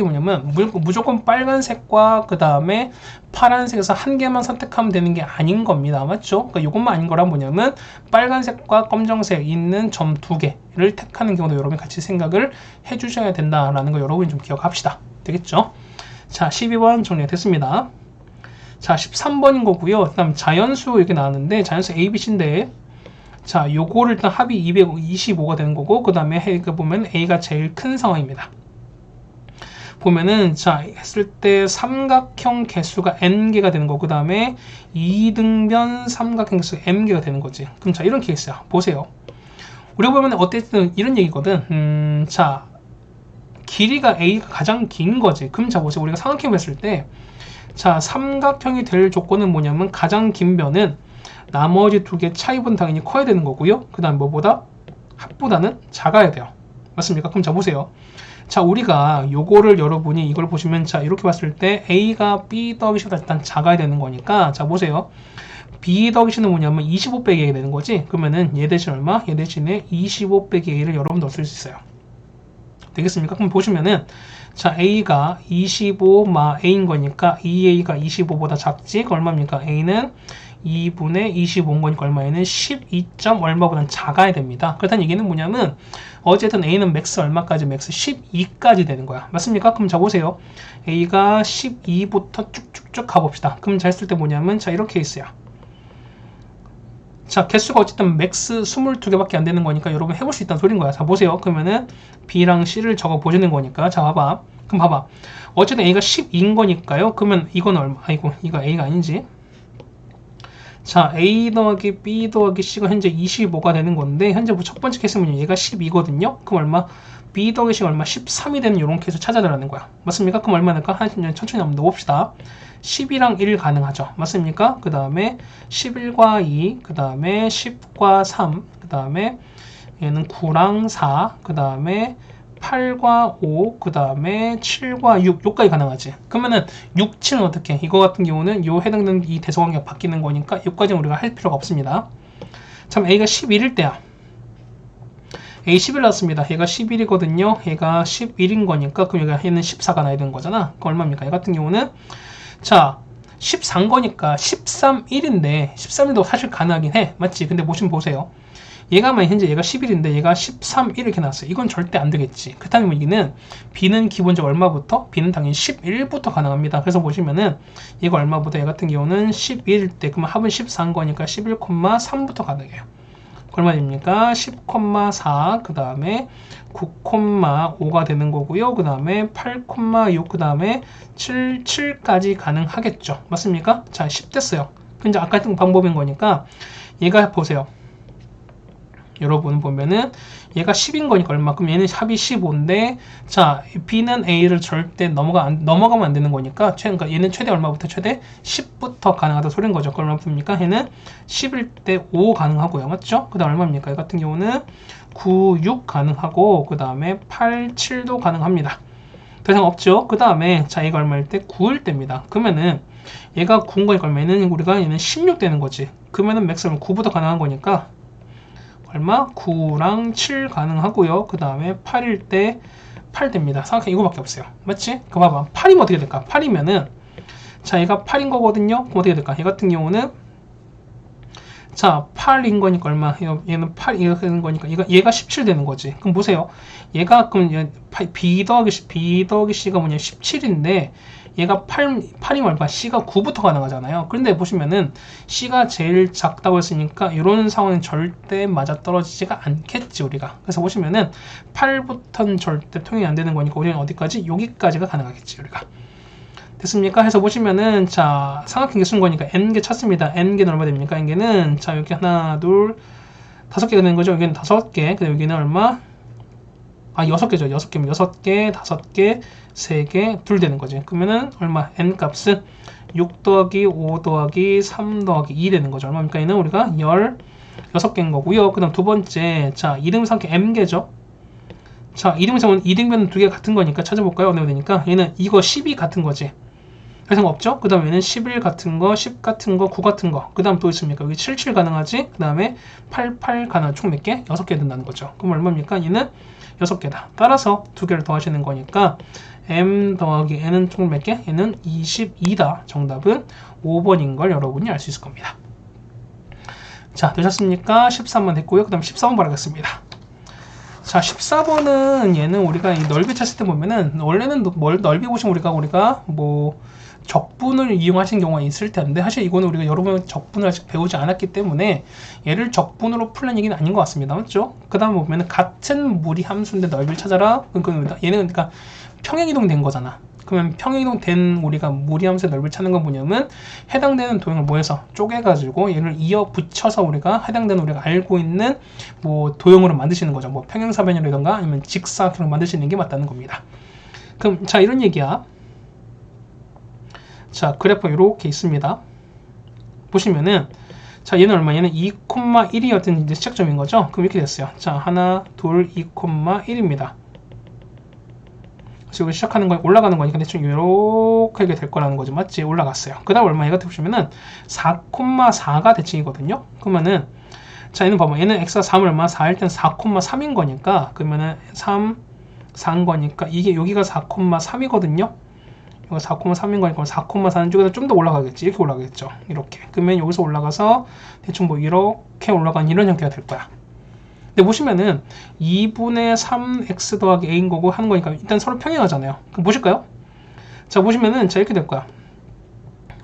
뭐냐면 무조건 빨간색과 그 다음에 파란색에서 한 개만 선택하면 되는 게 아닌 겁니다. 맞죠? 그러니까 이것만 아닌 거란 뭐냐면 빨간색과 검정색 있는 점 2개를 택하는 경우도 여러분이 같이 생각을 해주셔야 된다라는 거 여러분이 좀 기억합시다. 되겠죠? 자, 12번 정리가 됐습니다. 자, 13번인 거고요. 그 다음 자연수 이렇게 나왔는데 자연수 A, B, C인데, 자, 요거를 일단 합이 225가 되는 거고, 그 다음에 보면 A가 제일 큰 상황입니다. 보면은, 자, 했을 때 삼각형 개수가 N개가 되는 거고, 그 다음에 2등변 삼각형 개수가 M개가 되는 거지. 그럼 자, 이런 케이스야. 보세요. 우리가 보면 어쨌든 이런 얘기거든. 자, 길이가 A가 가장 긴 거지. 그럼 자, 보세요. 우리가 삼각형 했을 때, 자, 삼각형이 될 조건은 뭐냐면 가장 긴 변은 나머지 2개 차이보다 당연히 커야 되는 거고요. 그 다음 뭐보다? 합보다는 작아야 돼요. 맞습니까? 그럼 자, 보세요. 자, 우리가 요거를 여러분이 이걸 보시면 자, 이렇게 봤을 때 A가 B 더하기 C보다 일단 작아야 되는 거니까 자, 보세요. B 더하기 C는 뭐냐면 25 빼기 A가 되는 거지. 그러면은 얘 대신 얼마? 얘 대신에 25 빼기 A를 여러분 넣을 수 있어요. 되겠습니까? 그럼 보시면은 자, A가 25 마 A인 거니까 2A가 25보다 작지? 그 얼마입니까? A는 2분의 25인 거니까 얼마에는 12. 얼마보다는 작아야 됩니다. 그렇다는 얘기는 뭐냐면 어쨌든 A는 맥스 얼마까지? 맥스 12까지 되는 거야. 맞습니까? 그럼 자 보세요. A가 12부터 쭉쭉쭉 가봅시다. 그럼 자 했을 때 뭐냐면 자 이렇게 있어요. 자, 개수가 어쨌든 맥스 22개밖에 안 되는 거니까 여러분 해볼 수 있다는 소린 거야. 자, 보세요. 그러면은 B랑 C를 적어 보시는 거니까. 자, 봐봐. 그럼 봐봐. 어쨌든 A가 12인 거니까요. 그러면 이건 얼마? 아이고, 이거 A가 아니지. 자, A 더하기 B 더하기 C가 현재 25가 되는 건데, 현재 첫 번째 케이스는 얘가 12거든요. 그럼 얼마? B 더하기 C가 얼마? 13이 되는 이런 케이스 찾아달라는 거야. 맞습니까? 그럼 얼마 될까? 천천히 한번 넣어봅시다. 10이랑 1 가능하죠. 맞습니까? 그 다음에 11과 2, 그 다음에 10과 3, 그 다음에 얘는 9랑 4, 그 다음에 8과 5, 그 다음에 7과 6, 요까지 가능하지. 그러면은 6, 7은 어떻게? 이거 같은 경우는 요 해당되는 이 대소관계가 바뀌는 거니까 요까지는 우리가 할 필요가 없습니다. 참 A가 11일 때야. A 11 나왔습니다. 얘가 11이거든요. 얘가 11인 거니까 그럼 얘는 14가 나야 되는 거잖아. 그 얼마입니까? 얘 같은 경우는 자 13 거니까 13, 1인데 13일도 사실 가능하긴 해. 맞지? 근데 보세요. 얘가만 현재 얘가 11인데 얘가 13, 1 이렇게 나왔어요. 이건 절대 안 되겠지. 그렇다면 여기는 B는 기본적으로 얼마부터? B는 당연히 11부터 가능합니다. 그래서 보시면은 얘가 얼마보다 얘 같은 경우는 11일 때 그러면 합은 14인 거니까 11,3부터 가능해요. 얼마입니까? 10,4 그 다음에 9,5가 되는 거고요. 그 다음에 8,6 그 다음에 7까지 가능하겠죠. 맞습니까? 자, 10 됐어요. 근데 아까 했던 방법인 거니까 얘가 보세요. 여러분 보면은 얘가 10인 거니까 얼마큼 얘는 합이 15인데 자 B는 A를 절대 넘어가면 안 되는 거니까 그러니까 얘는 최대 얼마부터 최대 10부터 가능하다 소린 거죠. 그럼 얼마입니까? 얘는 10일 때 5 가능하고요. 맞죠? 그 다음 얼마입니까? 이 같은 경우는 9, 6 가능하고 그 다음에 8, 7도 가능합니다. 더 이상 없죠? 그 다음에 자 얘가 얼마일 때 9일 때입니다. 그러면은 얘가 9인 거니까 얼마는 우리가 얘는 16 되는 거지. 그러면은 맥스는 9부터 가능한 거니까 얼마? 9랑 7 가능하고요. 그 다음에 8일 때 8 됩니다. 생각해 이거밖에 없어요. 맞지? 그 봐봐. 8이면 어떻게 될까? 8이면은 자 얘가 8인 거거든요. 그럼 어떻게 될까? 얘 같은 경우는 자 8인 거니까 얼마? 얘는 8 이렇게 되는 거니까 얘가 17 되는 거지. 그럼 보세요. 얘가 그럼 B 더하기 C가 뭐냐 17인데 얘가 8이면 얼마? C가 9부터 가능하잖아요. 그런데 보시면은 C가 제일 작다고 했으니까 이런 상황은 절대 맞아떨어지지가 않겠지 우리가. 그래서 보시면은 8부터는 절대 통일이 안 되는 거니까 우리는 어디까지? 여기까지가 가능하겠지 우리가. 됐습니까? 해서 보시면은 자 삼각형계 쓴 거니까 n개 찾습니다. n개는 얼마 됩니까? n개는 자 여기 하나 둘 5개가 되는 거죠. 여기는 5개. 근데 여기는 얼마? 아 6개죠. 6개면 6개, 5개, 3개, 2 되는 거지. 그러면은 얼마? n 값은 6 더하기 5 더하기 3 더하기 2 되는 거죠. 얼마입니까? 얘는 우리가 16개인 거고요. 그 다음 두 번째 자 이등변 삼각형 m개죠. 자 이등변은 두 개 같은 거니까 찾아볼까요? 어느 되니까 얘는 이거 10이 같은 거지. 그래서 없죠? 그 다음에는 11 같은 거, 10 같은 거, 9 같은 거. 그 다음 또 있습니까? 여기 77 가능하지? 그 다음에 88 가능한 총 몇 개? 6개 된다는 거죠. 그럼 얼마입니까? 얘는 6개다. 따라서 두 개를 더하시는 거니까 m 더하기 n은 총 몇 개? 얘는 22다. 정답은 5번인 걸 여러분이 알 수 있을 겁니다. 자, 되셨습니까? 13번 됐고요. 그 다음 14번 바라겠습니다. 자, 14번은 얘는 우리가 이 넓이 찾을 때 보면은 원래는 넓이 보시면 우리가 뭐 적분을 이용하신 경우가 있을 텐데 사실 이거는 우리가 여러분 적분을 아직 배우지 않았기 때문에 얘를 적분으로 풀는 얘기는 아닌 것 같습니다. 맞죠? 그 다음에 보면은 같은 무리 함수인데 넓이를 찾아라. 그러니까 얘는 그러니까 평행이동 된 거잖아. 그러면 평행이동 된 우리가 무리 함수의 넓이를 찾는 건 뭐냐면 해당되는 도형을 뭐해서 쪼개가지고 얘를 이어 붙여서 우리가 해당되는 우리가 알고 있는 뭐 도형으로 만드시는 거죠. 뭐 평행사변이라던가 아니면 직사각형을 만드시는 게 맞다는 겁니다. 그럼 자 이런 얘기야. 자 그래프 이렇게 있습니다. 보시면은 자 얘는 얼마? 얘는 2,1이었던 이제 시작점인 거죠. 그럼 이렇게 됐어요. 자 하나 둘 2,1입니다. 그래서 여기 시작하는 거 올라가는 거니까 대충 이렇게 될 거라는 거죠. 맞지? 올라갔어요. 그 다음 얼마? 얘가 보시면은 4,4가 대칭이거든요. 그러면은 자, 얘는 봐봐. 얘는 x가 3을 얼마? 4일 땐 4,3인 거니까 그러면은 3, 4인 거니까 이게 여기가 4,3이거든요. 이거 4,3인 거니까 4,4는 쪽에서 좀 더 올라가겠지. 이렇게 올라가겠죠. 이렇게. 그러면 여기서 올라가서 대충 뭐 이렇게 올라간 이런 형태가 될 거야. 근데 보시면은 2분의 3x 더하기 a인 거고 하는 거니까 일단 서로 평행하잖아요. 그럼 보실까요? 자, 보시면은 자 이렇게 될 거야.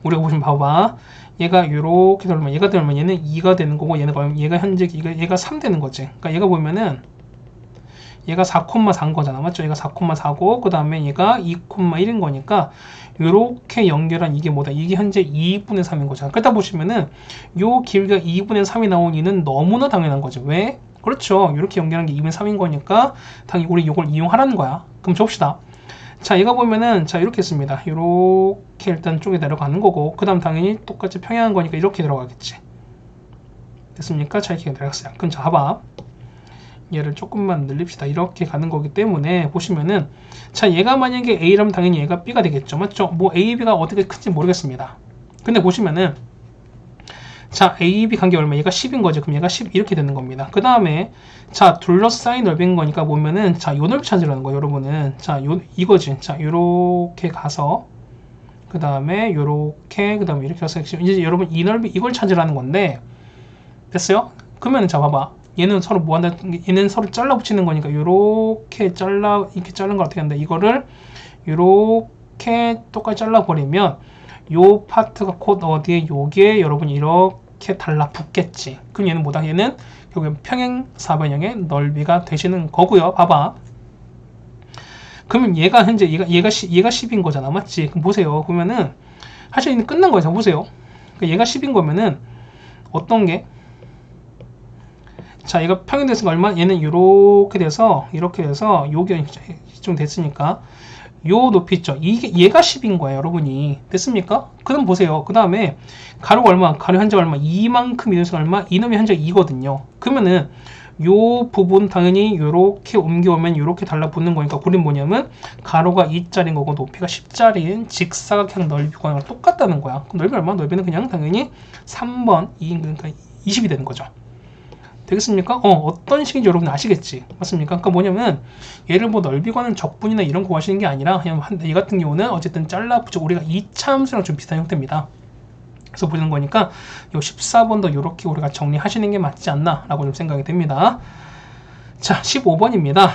우리가 보시면 봐봐. 얘가 이렇게 되면 얘가 되면 얘는 2가 되는 거고 얘가 현재 얘가 3 되는 거지. 그러니까 얘가 보면은 얘가 4,4인 거잖아. 맞죠? 얘가 4,4고 그 다음에 얘가 2,1인 거니까 이렇게 연결한 이게 뭐다? 이게 현재 2분의 3인 거잖아. 그러다 보시면은 요 길이가 2분의 3이 나온 이는 너무나 당연한 거죠. 왜? 그렇죠. 이렇게 연결한 게 2분의 3인 거니까 당연히 우리 이걸 이용하라는 거야. 그럼 좁시다. 자, 얘가 보면은 자 이렇게 했습니다. 이렇게 일단 쪽에 내려가는 거고 그 다음 당연히 똑같이 평행한 거니까 이렇게 들어가겠지. 됐습니까? 자, 이렇게 내려갔어요. 그럼 자, 봐봐. 얘를 조금만 늘립시다. 이렇게 가는 거기 때문에 보시면은 자, 얘가 만약에 A라면 당연히 얘가 B가 되겠죠. 맞죠? 뭐 A, B가 어떻게 큰지 모르겠습니다. 근데 보시면은 자, A, B 관계 얼마? 얘가 10인 거죠. 그럼 얘가 10 이렇게 되는 겁니다. 그 다음에 자, 둘러싸인 넓이인 거니까 보면은 자, 요 넓이 찾으라는 거예요. 여러분은 자, 이거지. 자, 요렇게 가서 그 다음에 요렇게 그 다음에 이렇게 가서 이제 여러분 이 넓이 이걸 찾으라는 건데 됐어요? 그러면 자, 봐봐. 얘는 서로 뭐 한다? 얘는 서로 잘라 붙이는 거니까 요렇게 이렇게 자른 걸 어떻게 한다? 이거를 요렇게 똑같이 잘라 버리면 요 파트가 곧 어디에 요게 여러분 이렇게 달라붙겠지. 그럼 얘는 뭐다? 얘는 결국엔 평행 사변형의 넓이가 되시는 거고요. 봐봐. 그러면 얘가 현재 얘가 10인 거잖아. 맞지? 그럼 보세요. 그러면은 사실 얘는 끝난 거예요. 보세요. 얘가 10인 거면은 어떤 게 자, 얘가 평행됐으니까 얼마? 얘는 이렇게 돼서 요게 좀 됐으니까 요 높이 있죠. 이게 얘가 10인 거예요, 여러분이. 됐습니까? 그럼 보세요. 그 다음에 가로가 얼마? 가로 현재 얼마? 이만큼 이동수 얼마? 이놈이 현재 2거든요. 그러면은 요 부분 당연히 요렇게 옮겨오면 요렇게 달라붙는 거니까 우리는 뭐냐면 가로가 2짜리인 거고 높이가 10짜리인 직사각형 넓이가 똑같다는 거야. 그럼 넓이 얼마? 넓이는 그냥 당연히 3번 2, 그러니까 20이 되는 거죠. 되겠습니까? 어떤 식인지 여러분 아시겠지? 맞습니까? 그러니까 뭐냐면 얘를 뭐 넓이 관한 적분이나 이런 거 하시는 게 아니라 그냥 이 같은 경우는 어쨌든 잘라 붙여 우리가 2차 함수랑 좀 비슷한 형태입니다. 그래서 보는 거니까 요 14번도 이렇게 우리가 정리하시는 게 맞지 않나 라고 좀 생각이 됩니다. 자, 15번입니다.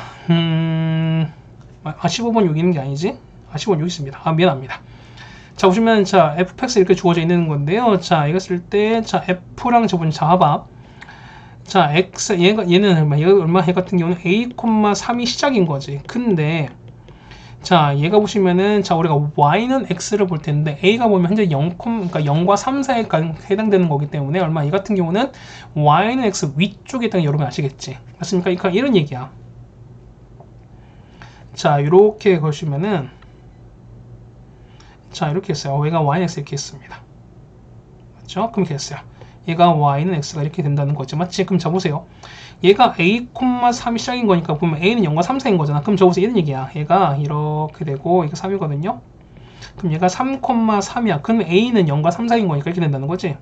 15번 여기 있는 게 아니지? 15번 여기 있습니다. 미안합니다. 자, 보시면 자 fx 이렇게 주어져 있는 건데요. 자, 이거 쓸 때 자 f랑 저번 잡아. 자, x 얘는 얼마? 얘 같은 경우는 a, 3이 시작인 거지. 근데 자, 얘가 보시면은 자 우리가 y는 x를 볼 텐데 a가 보면 현재 0, 그러니까 0과 3 사이에 해당되는 거기 때문에 얼마? 이 같은 경우는 y는 x 위쪽에 있다는 게 여러분 아시겠지? 맞습니까? 그러니까 이런 얘기야. 자, 이렇게 보시면은 자 이렇게 했어요. 얘가 y는 x 이렇게 했습니다. 맞죠? 그럼 이렇게 했어요. 얘가 y는 x가 이렇게 된다는 거죠. 맞지? 그럼 자 보세요. 얘가 a, 3이 시작인 거니까 보면 a는 0과 3 사이인 거잖아. 그럼 저 보세요. 이런 얘기야. 얘가 이렇게 되고 이게 3이거든요. 그럼 얘가 3, 3이야. 그러면 a는 0과 3 사이인 거니까 이렇게 된다는 거지.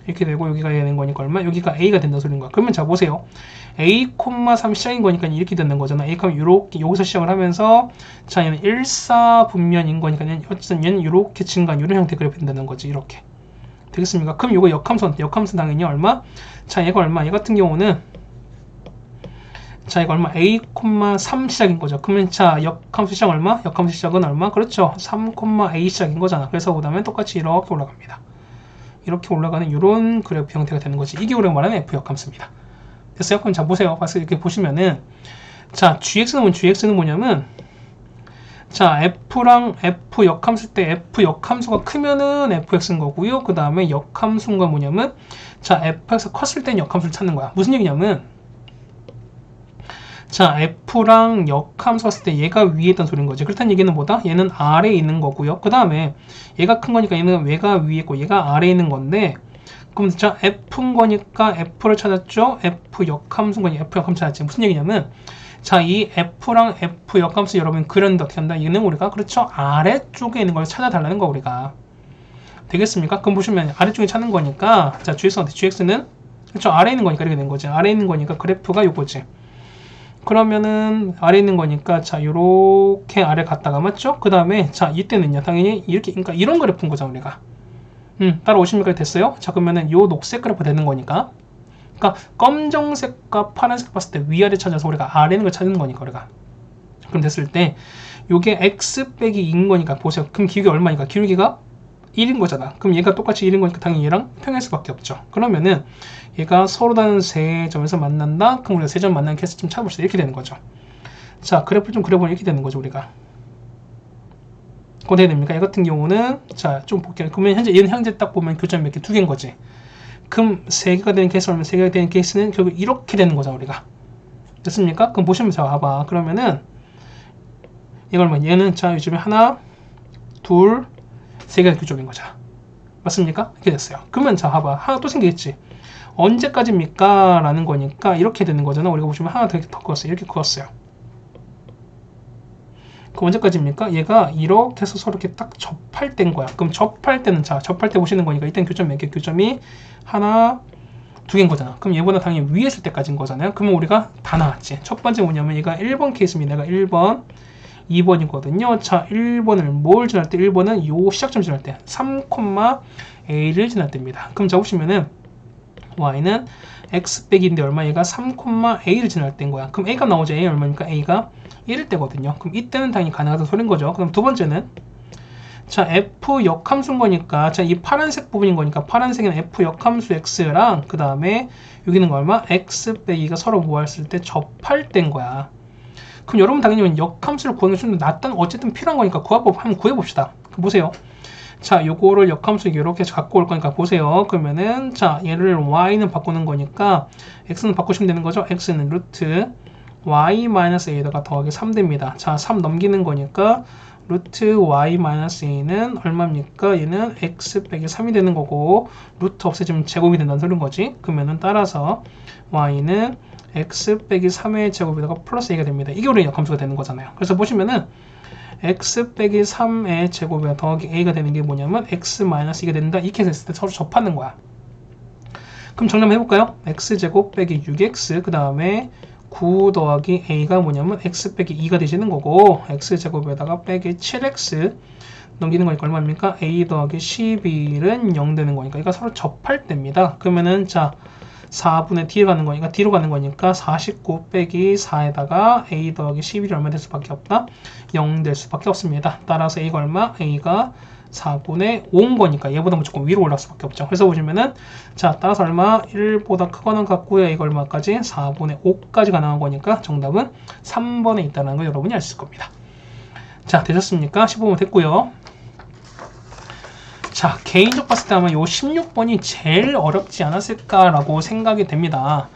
이렇게 되고 여기가 되는 거니까 얼마? 여기가 a가 된다는 소리인 거야. 그러면 자 보세요. a, 3 시작인 거니까 이렇게 되는 거잖아. a, 이렇게 여기서 시작을 하면서 자 얘는 1사분면인 거니까 어쨌든 얘는 이렇게 증가한 이런 형태 그래프 된다는 거지. 이렇게. 되겠습니까? 그럼 이거 역함수 당연히 얼마? 자, 얘가 얼마? 얘 같은 경우는 자, 이거 얼마? a, 3 시작인 거죠. 그러면 자, 역함수 시작 얼마? 역함수 시작은 얼마? 그렇죠. 3, a 시작인 거잖아. 그래서 그다음에 똑같이 이렇게 올라갑니다. 이렇게 올라가는 이런 그래프 형태가 되는 거지. 이게 우리가 말하는 f 역함수입니다. 됐어요? 그럼 자, 보세요. 봐서 이렇게 보시면은 자, gx는 뭐냐면 자, f랑 f 역함수 때 f 역함수가 크면은 fx인 거고요. 그 다음에 역함수가 뭐냐면 자, fx가 컸을 땐 역함수를 찾는 거야. 무슨 얘기냐면 자, f랑 역함수가 했을 때 얘가 위에 있다는 소리인 거지. 그렇다는 얘기는 뭐다? 얘는 아래에 있는 거고요. 그 다음에 얘가 큰 거니까 얘는 얘가 위에 있고 얘가 아래에 있는 건데 그럼 자 f인 거니까 f를 찾았죠. f 역함수인 거니까 f 역함수 찾았지. 무슨 얘기냐면 자 이 f랑 f 역함수 여러분 그렸는데 어떻게 한다? 얘는 우리가 그렇죠. 아래쪽에 있는 걸 찾아달라는 거 우리가. 되겠습니까? 그럼 보시면 아래쪽에 찾는 거니까 자 gx는 어때? gx는 그렇죠. 아래에 있는 거니까 이렇게 된 거지. 아래에 있는 거니까 그래프가 요거지. 그러면은 아래에 있는 거니까 자 요렇게 아래 갔다가 맞죠? 그 다음에 자 이때는요 당연히 이렇게 그러니까 이런 그래프인 거죠 우리가. 따라오십니까? 됐어요? 자 그러면은 요 녹색 그래프 되는 거니까 그러니까 검정색과 파란색 봤을 때 위아래 찾아서 우리가 아래 있는 걸 찾는 거니까 우리가. 그럼 됐을 때 요게 x 빼기 2인 거니까 보세요. 그럼 기울기 얼마니까? 기울기가 1인 거잖아. 그럼 얘가 똑같이 1인 거니까 당연히 얘랑 평행할 수밖에 없죠. 그러면은 얘가 서로 다른 세 점에서 만난다. 그럼 우리가 세 점 만나는 케이스 좀 찾아봅시다. 이렇게 되는 거죠. 자 그래프 좀 그려보면 이렇게 되는 거죠 우리가. 어떻게 됩니까? 얘 같은 경우는 자 좀 볼게요. 그러면 현재 얘는 현재 딱 보면 교점 몇 개? 2개인 거지. 그럼 3개가 되는 케이스라면 3개가 되는 케이스는 결국 이렇게 되는 거죠 우리가. 됐습니까? 그럼 보시면 자 봐봐. 그러면은 이걸 뭐 얘는 자 요즘에 하나 둘 3개가 교점인 거죠. 맞습니까? 이렇게 됐어요. 그러면 자 봐봐. 하나 또 생기겠지. 언제까지입니까? 라는 거니까 이렇게 되는 거잖아. 우리가 보시면 하나 더 그었어요. 이렇게 그었어요. 그 언제까지입니까? 얘가 이렇게 해서 서로 이렇게 딱 접할 때인 거야. 그럼 접할 때는 자 접할 때 보시는 거니까 이때는 교점 몇 개? 교점이 하나, 2개인 거잖아. 그럼 얘보다 당연히 위에 있을 때까지인 거잖아요. 그러면 우리가 다 나왔지. 첫 번째 뭐냐면 얘가 1번 케이스입니다. 얘가 1번, 2번이거든요. 자 1번을 뭘 지날 때? 1번은 요 시작점 지날 때 3,a를 지날 때입니다. 그럼 자 보시면은 y는 x 빼기인데 얼마? 얘가 3,a를 지날 때인 거야. 그럼 a가 나오죠. a 얼마니까? a가 1일 때거든요. 그럼 이때는 당연히 가능하다는 소린 거죠. 그럼 두 번째는 자 f 역함수인 거니까 자 이 파란색 부분인 거니까 파란색은 f 역함수 x랑 그 다음에 여기는 거 얼마? x 빼기가 서로 뭐 했을 때 접할 때인 거야. 그럼 여러분 당연히 역함수를 구하는 게 좀 낫다는 어쨌든 필요한 거니까 한번 구해봅시다. 보세요. 자 요거를 역함수 이렇게 갖고 올 거니까 보세요. 그러면은 자 얘를 y는 바꾸는 거니까 x는 바꾸시면 되는 거죠. x는 루트 y-a에다가 더하기 3 됩니다. 자 3 넘기는 거니까 루트 y-a는 얼마입니까? 얘는 x 빼기 3이 되는 거고 루트 없애지면 제곱이 된다는 소리인 거지. 그러면은 따라서 y는 x 빼기 3의 제곱에다가 플러스 a가 됩니다. 이게 우리 역함수가 되는 거잖아요. 그래서 보시면은 x 빼기 3의 제곱에 더하기 a가 되는 게 뭐냐면 x 마이너스 2가 된다. 이렇게 했을 때 서로 접하는 거야. 그럼 정리한번 해볼까요? x제곱 빼기 6x 그 다음에 9 더하기 a가 뭐냐면 x 빼기 2가 되시는 거고 x제곱에다가 빼기 7x 넘기는 거니까 얼마입니까? a 더하기 11은 0 되는 거니까 이거 서로 접할 때입니다. 그러면은 자 4분의 뒤로 가는 거니까 뒤로 가는 거니까 49 빼기 4에다가 a 더하기 11이 얼마 될 수밖에 없다? 0 될 수밖에 없습니다. 따라서 a가 얼마? a가 4분의 5인 거니까 얘보다 무조건 위로 올라갈 수밖에 없죠. 그래서 보시면은 자 따라서 얼마? 1보다 크거나 같고요. 이거 얼마까지? 4분의 5까지 가능한 거니까 정답은 3번에 있다는 거 여러분이 알 수 있을 겁니다. 자 되셨습니까? 15번 됐고요. 자 개인적 봤을 때 아마 요 16번이 제일 어렵지 않았을까라고 생각이 됩니다.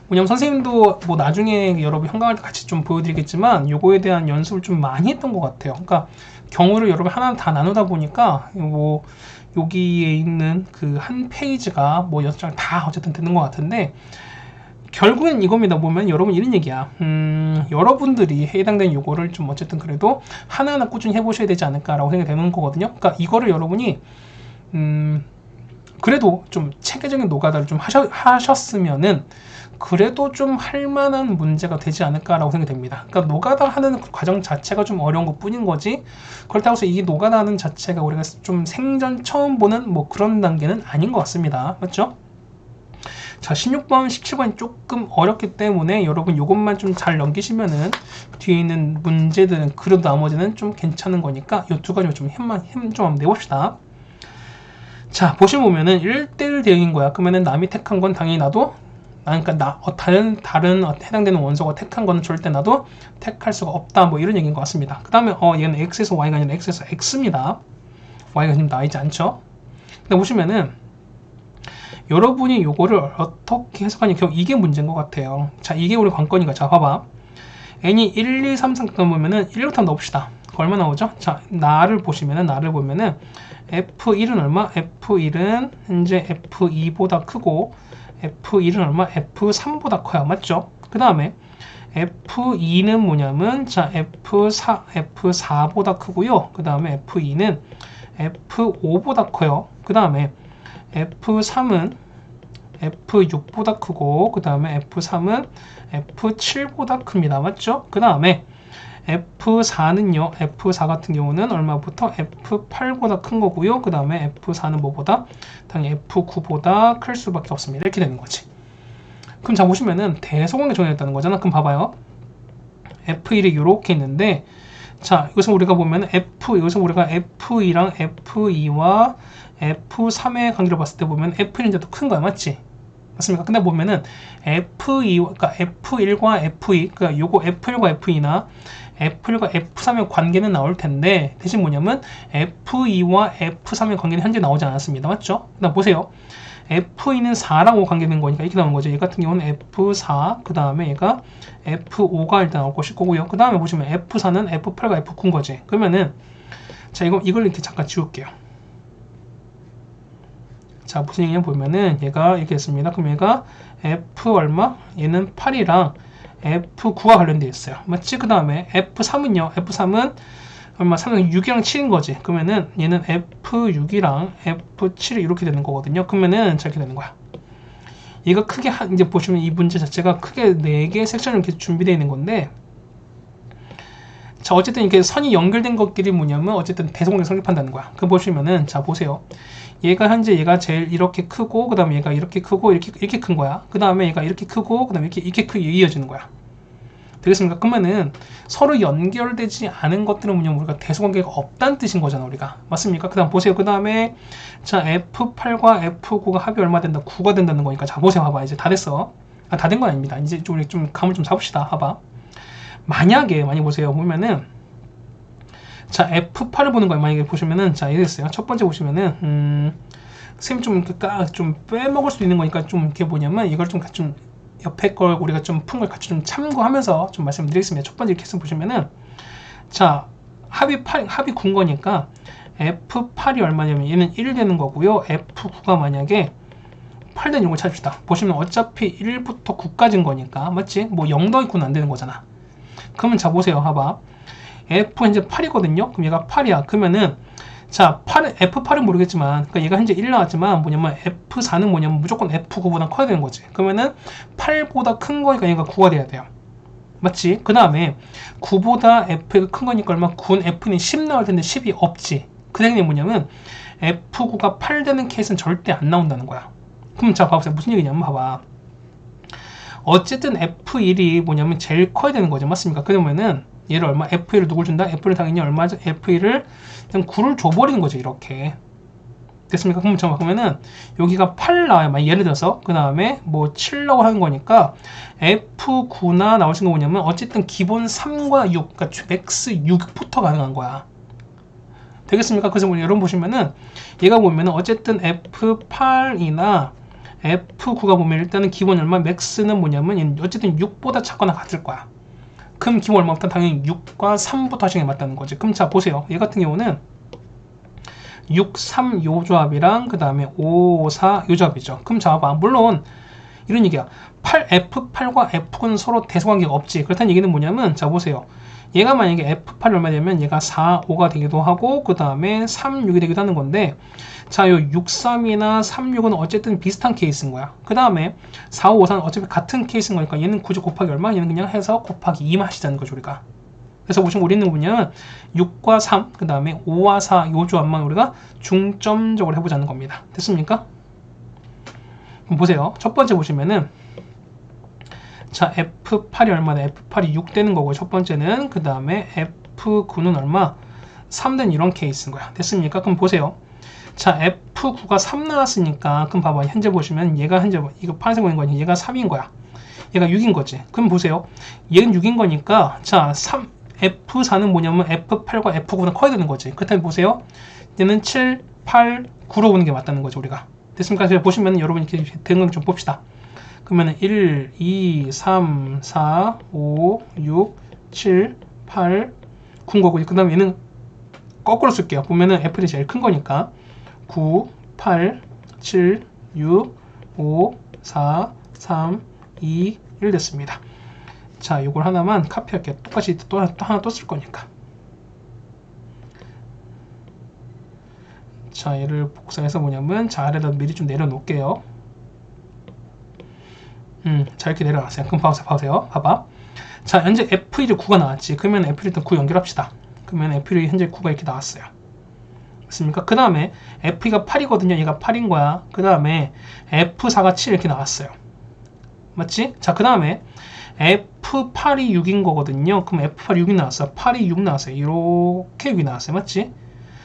왜냐면 선생님도 뭐 나중에 여러분 현강할 때 같이 좀 보여드리겠지만 요거에 대한 연습을 좀 많이 했던 것 같아요. 그러니까 경우를 여러분 하나 다 나누다 보니까 뭐 여기에 있는 그 한 페이지가 뭐 6장 다 어쨌든 되는 것 같은데 결국엔 이겁니다. 보면 여러분 이런 얘기야. 여러분들이 해당되는 요거를 좀 어쨌든 그래도 하나하나 꾸준히 해보셔야 되지 않을까라고 생각이 되는 거거든요. 그러니까 이거를 여러분이 그래도 좀 체계적인 노가다를 좀 하셨으면은 그래도 좀 할만한 문제가 되지 않을까라고 생각이 됩니다. 그러니까 노가다 하는 과정 자체가 좀 어려운 것 뿐인 거지 그렇다고 해서 이 노가다 하는 자체가 우리가 좀 생전 처음 보는 뭐 그런 단계는 아닌 것 같습니다. 맞죠? 자 16번, 17번이 조금 어렵기 때문에 여러분 이것만 좀 잘 넘기시면은 뒤에 있는 문제들은 그래도 나머지는 좀 괜찮은 거니까 이 두 가지 좀 힘 좀 한번 내봅시다. 자 보시면 보면은 1대1 대응인 거야. 그러면은 남이 택한 건 당연히 나도 그러니까 다른 해당되는 원소가 택한 거는 절대 나도 택할 수가 없다. 뭐 이런 얘기인 것 같습니다. 그 다음에 얘는 x에서 y가 아니라 x에서 x입니다. y가 지금 나와있지 않죠? 근데 보시면은 여러분이 요거를 어떻게 해석하니 결국 이게 문제인 것 같아요. 자 이게 우리 관건이니까 자 봐봐. n이 1, 2, 3, 4 보면은 1부터 넣읍시다. 얼마 나오죠? 자 나를 보시면은 F1은 얼마? F1은 현재 F2보다 크고 F1은 얼마? F3보다 커요. 맞죠? 그 다음에 F2는 뭐냐면 자 F4보다 크고요. 그 다음에 F2는 F5보다 커요. 그 다음에 F3은 F6보다 크고 그 다음에 F3은 F7보다 큽니다. 맞죠? 그 다음에 F4는요. F4 같은 경우는 얼마부터 F8보다 큰 거고요. 그 다음에 F4는 뭐보다? 당연히 F9보다 클 수밖에 없습니다. 이렇게 되는 거지. 그럼 자 보시면은 대소관계 정의했다는 거잖아. 그럼 봐봐요. F1이 이렇게 있는데 자 이것은 우리가 보면 이것은 우리가 F2랑 F2와 F3의 관계를 봤을 때 보면 F1이 더 큰 거야. 맞지? 맞습니까? 근데 보면은 그러니까 F1과 F2 그러니까 요거 F1과 F2나 F1과 F3의 관계는 나올 텐데 대신 뭐냐면 F2와 F3의 관계는 현재 나오지 않았습니다. 맞죠? 그다음 보세요. F2는 4랑 5 관계된 거니까 이렇게 나오는 거죠. 얘 같은 경우는 F4 그 다음에 얘가 F5가 일단 나올 것일 거고요. 그 다음에 보시면 F4는 F8과 F9인 거지. 그러면은 자 이걸 이렇게 잠깐 지울게요. 자 무슨 얘기냐 보면은 얘가 이렇게 했습니다. 그럼 얘가 F 얼마? 얘는 8이랑 F9가 관련되어 있어요. 맞지? 그 다음에 F3은요. F3은 얼마? 3은 6이랑 7인 거지. 그러면은 얘는 F6이랑 F7이 이렇게 되는 거거든요. 그러면은 저렇게 되는 거야. 얘가 크게 이제 보시면 이 문제 자체가 크게 4개의 섹션으로 이렇게 준비되어 있는 건데 자 어쨌든 이렇게 선이 연결된 것끼리 뭐냐면 어쨌든 대소관계 성립한다는 거야. 그 보시면은 자 보세요. 얘가 현재 얘가 제일 이렇게 크고 그 다음에 얘가 이렇게 크고 이렇게 큰 거야. 그 다음에 얘가 이렇게 크고 그 다음에 이렇게 크게 이어지는 거야. 되겠습니까? 그러면은 서로 연결되지 않은 것들은 뭐냐면 우리가 대소관계가 없다는 뜻인 거잖아 우리가. 맞습니까? 그 다음 보세요. 그 다음에 자 F8과 F9가 합이 얼마 된다? 9가 된다는 거니까 자 보세요. 봐봐. 이제 다 됐어. 다 된 건 아닙니다. 이제 우리 좀 감을 좀 잡읍시다. 봐봐. 만약에 보세요. 보면은 자 F8을 보는 거예요. 만약에 보시면은 자 이랬어요. 첫 번째 보시면은 선생님 좀 빼먹을 수 있는 거니까 좀 이렇게 뭐냐면 이걸 좀 옆에 걸 우리가 좀 푼 걸 같이 좀 참고하면서 좀 말씀드리겠습니다. 첫 번째 이렇게 해서 보시면은 자 합이 9인 거니까 F8이 얼마냐면 얘는 1 되는 거고요. F9가 만약에 8 되는 걸 찾읍시다. 보시면 어차피 1부터 9까지인 거니까 맞지? 뭐 0 더하기 9는 안 되는 거잖아. 그러면 자 보세요. 봐봐. F 현재 8이거든요. 그럼 얘가 8이야. 그러면은 자 F8은 모르겠지만 그러니까 얘가 현재 1 나왔지만 뭐냐면 F4는 뭐냐면 무조건 F9보다 커야 되는 거지. 그러면은 8보다 큰 거니까 얘가 9가 돼야 돼요. 맞지? 그 다음에 9보다 F가 큰 거니까 얼마? 9는 F는 10 나올 텐데 10이 없지. 그 얘기는 뭐냐면 F9가 8 되는 케이스는 절대 안 나온다는 거야. 그럼 자 봐보세요. 무슨 얘기냐면 봐봐. 어쨌든 F1이 뭐냐면 제일 커야 되는 거죠. 맞습니까? 그러면은 얘를 얼마? F1을 누굴 준다? F1을 당연히 얼마죠? F1을 그냥 9를 줘버리는 거죠. 이렇게. 됐습니까? 그럼 그러면은 여기가 8 나와요. 예를 들어서 그 다음에 뭐 7 라고 하는 거니까 F9나 나올 수 있는 거 뭐냐면 어쨌든 기본 3과 6, 그러니까 맥스 6부터 가능한 거야. 되겠습니까? 그래서 뭐 여러분 보시면은 얘가 보면은 어쨌든 F8이나 F9가 보면 일단은 기본 얼마? 맥스는 뭐냐면 어쨌든 6보다 작거나 같을 거야. 그럼 기본 얼마부터? 당연히 6과 3부터 하시는 게 맞다는 거지. 그럼 자 보세요. 얘 같은 경우는 6, 3 요 조합이랑 그 다음에 5, 4 요 조합이죠. 그럼 자 봐봐. 물론 이런 얘기야. F8과 F9는 서로 대소관계가 없지. 그렇다는 얘기는 뭐냐면 자 보세요. 얘가 만약에 F8이 얼마 되면 얘가 4, 5가 되기도 하고 그 다음에 3, 6이 되기도 하는 건데 자, 요 6, 3이나 3, 6은 어쨌든 비슷한 케이스인 거야. 그 다음에 4, 5, 4는 어차피 같은 케이스인 거니까 얘는 굳이 곱하기 얼마? 얘는 그냥 해서 곱하기 2만 하시자는 거죠, 우리가. 그래서 보시면 우리는 뭐냐면 6과 3, 그 다음에 5와 4 요 조합만 우리가 중점적으로 해보자는 겁니다. 됐습니까? 그럼 보세요. 첫 번째 보시면은 자, F8이 얼마나? F8이 6 되는 거고 첫 번째는 그 다음에 F9는 얼마? 3 되는 이런 케이스인 거야. 됐습니까? 그럼 보세요. 자, F9가 3 나왔으니까 그럼 봐봐. 현재 보시면 얘가 현재 이거 파란색 보이는 거니 얘가 3인 거야. 얘가 6인 거지. 그럼 보세요. 얘는 6인 거니까 자, F4는 뭐냐면 F8과 F9는 커야 되는 거지. 그렇다면 보세요. 얘는 7, 8, 9로 오는 게 맞다는 거죠, 우리가. 됐습니까? 그래서 보시면 여러분 이렇게 된 건 좀 봅시다. 그러면 1, 2, 3, 4, 5, 6, 7, 8, 9인 거고 그 다음에 얘는 거꾸로 쓸게요. 보면은 F이 제일 큰 거니까 9, 8, 7, 6, 5, 4, 3, 2, 1 됐습니다. 자, 이걸 하나만 카피할게요. 똑같이 또 하나 또 쓸 거니까. 자, 얘를 복사해서 뭐냐면, 자, 아래다 미리 좀 내려놓을게요. 자, 이렇게 내려놨어요. 그럼 봐보세요. 봐봐. 자, 현재 F1이 9가 나왔지. 그러면 F1 일단 9 연결합시다. 그러면 F1이 현재 9가 이렇게 나왔어요. 맞습니까? 그 다음에 F2가 8이거든요. 얘가 8인 거야. 그 다음에 F4가 7 이렇게 나왔어요. 맞지? 자, 그 다음에 F8이 6인 거거든요. 그럼 F8이 6이 나왔어요. 8이 6 나왔어요. 이렇게 6이 나왔어요. 맞지?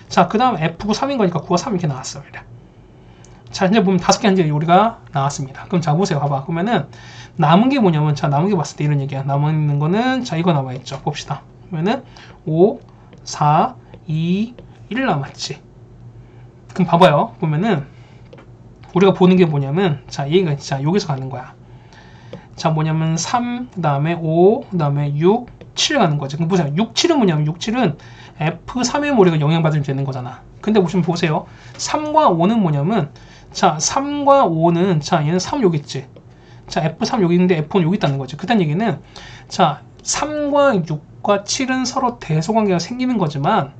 자, 그 다음 F9 3인 거니까 9가 3 이렇게 나왔어요. 이래. 자, 이제 보면 5개 현재 우리가 나왔습니다. 그럼 자, 보세요. 봐봐. 그러면은 남은 게 뭐냐면, 자, 남은 게 봤을 때 이런 얘기야. 남아있는 거는, 자, 이거 남아있죠. 봅시다. 그러면은 5, 4, 2, 1 남았지. 그럼 봐봐요. 보면은 우리가 보는 게 뭐냐면, 자, 얘가 자, 여기서 가는 거야. 자, 뭐냐면 3, 그 다음에 5, 그 다음에 6, 7 가는 거지. 그럼 보세요. 6, 7은 뭐냐면 6, 7은 F3의 우리가 영향받으면 되는 거잖아. 근데 보시면 보세요. 3과 5는 뭐냐면, 자, 3과 5는, 자, 얘는 3 여기 있지. 자, F3 여기 있는데 F1 여기 있다는 거지. 그딴 얘기는, 자, 3과 6과 7은 서로 대소관계가 생기는 거지만,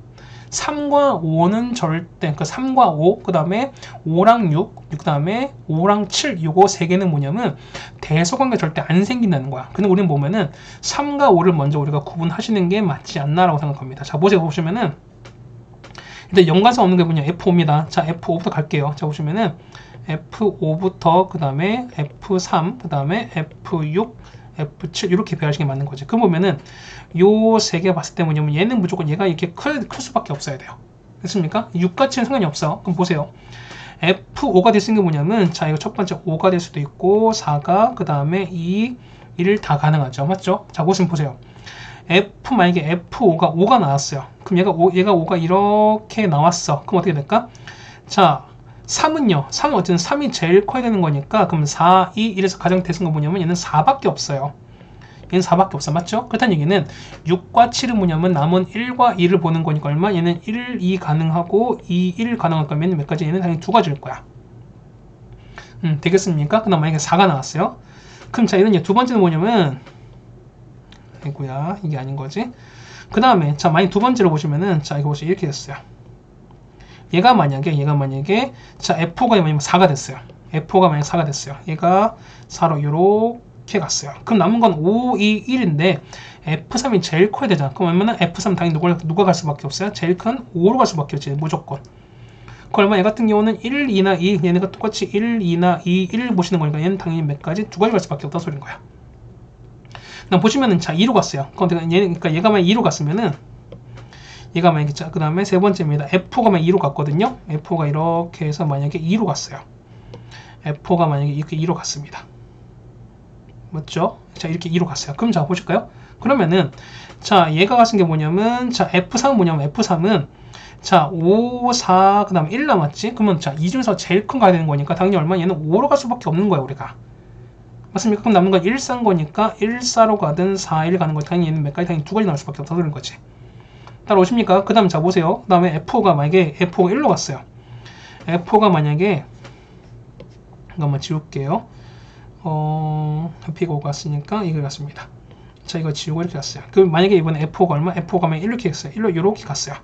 3과 5는 절대, 그러니까 3과 5, 그 다음에 5랑 6, 그 다음에 5랑 7, 요거 세 개는 뭐냐면 대소관계가 절대 안 생긴다는 거야. 근데 우리는 보면은 3과 5를 먼저 우리가 구분하시는 게 맞지 않나라고 생각합니다. 자, 보시면은 일단 연관성 없는 게 뭐냐, F5입니다. 자, F5부터 갈게요. 자, 보시면은 F5부터 그 다음에 F3, 그 다음에 F6, F7 이렇게 배열하시는 게 맞는 거지. 그럼 보면은 요 세 개 봤을 때 뭐냐면 얘는 무조건 얘가 이렇게 클 수밖에 없어야 돼요. 됐습니까? 6과 7은 상관이 없어. 그럼 보세요. F5가 됐은 게 뭐냐면, 자, 이거 첫 번째 5가 될 수도 있고 4가 그 다음에 2, 1 다 가능하죠. 맞죠? 자, 보세요. 만약에 F5가 5가 나왔어요. 그럼 얘가 5가 이렇게 나왔어. 그럼 어떻게 될까? 자, 3은요. 3은 어쨌든 3이 제일 커야 되는 거니까, 그럼 4, 2, 1에서 가장 대승 거 뭐냐면 얘는 4밖에 없어요. 얘는 4밖에 없어. 맞죠? 그렇다는 얘기는 6과 7은 뭐냐면 남은 1과 2를 보는 거니까 얼마? 얘는 1, 2 가능하고 2, 1 가능할 거면 몇 가지? 얘는 당연히 2가지일 거야. 되겠습니까? 그 다음 만약에 4가 나왔어요. 그럼 자, 얘는 두 번째는 뭐냐면, 아이고야, 이게 아닌 거지. 그 다음에, 자, 만약 두 번째로 보시면은, 자, 이거 보시면 이렇게 됐어요. 얘가 만약에, 자, F4가 만약에 4가 됐어요. F4가 만약에 4가 됐어요. 얘가 4로 이렇게 갔어요. 그럼 남은 건 5, 2, 1인데, F3이 제일 커야 되잖아. 그럼 얼마나 F3 당연히 누가 갈 수밖에 없어요? 제일 큰 5로 갈 수밖에 없지, 무조건. 그러면 얘 같은 경우는 1, 2나 2, 얘네가 똑같이 1, 2나 2, 1을 보시는 거니까 얘는 당연히 몇 가지? 2가지 갈 수밖에 없다 소리인 거야. 그럼 보시면은, 자, 2로 갔어요. 그러니까 얘가 만약 2로 갔으면은, 얘가 만약에, 자, 그 다음에 세 번째입니다. F4가 만약 2로 갔거든요. F4가 이렇게 해서 만약에 2로 갔어요. F4가 만약에 이렇게 2로 갔습니다. 맞죠? 자, 이렇게 2로 갔어요. 그럼 자, 보실까요? 그러면은, 자, 얘가 갔은 게 뭐냐면, 자, F3은 뭐냐면, F3은, 자, 5, 4, 그 다음에 1 남았지? 그러면, 자, 이 중에서 제일 큰 거 가야 되는 거니까, 당연히 얼마? 얘는 5로 갈 수밖에 없는 거야, 우리가. 맞습니까? 그럼 남는 건 1, 4인 거니까, 1, 4로 가든 4, 1 가는 거니까, 당연히 얘는 몇 가지? 당연히 2가지 나올 수밖에 없다, 그런 거지. 따라오십니까? 그 다음, 자, 보세요. 그 다음에 F5가 만약에, F5가 1로 갔어요. F4가 만약에, 잠깐만 지울게요. F가 5 갔으니까, 이걸 갔습니다. 자, 이거 지우고 이렇게 갔어요. 그럼 만약에 이번에 F5가 얼마? F5가 만약에 이렇게 했어요. 1로 이렇게 갔어요.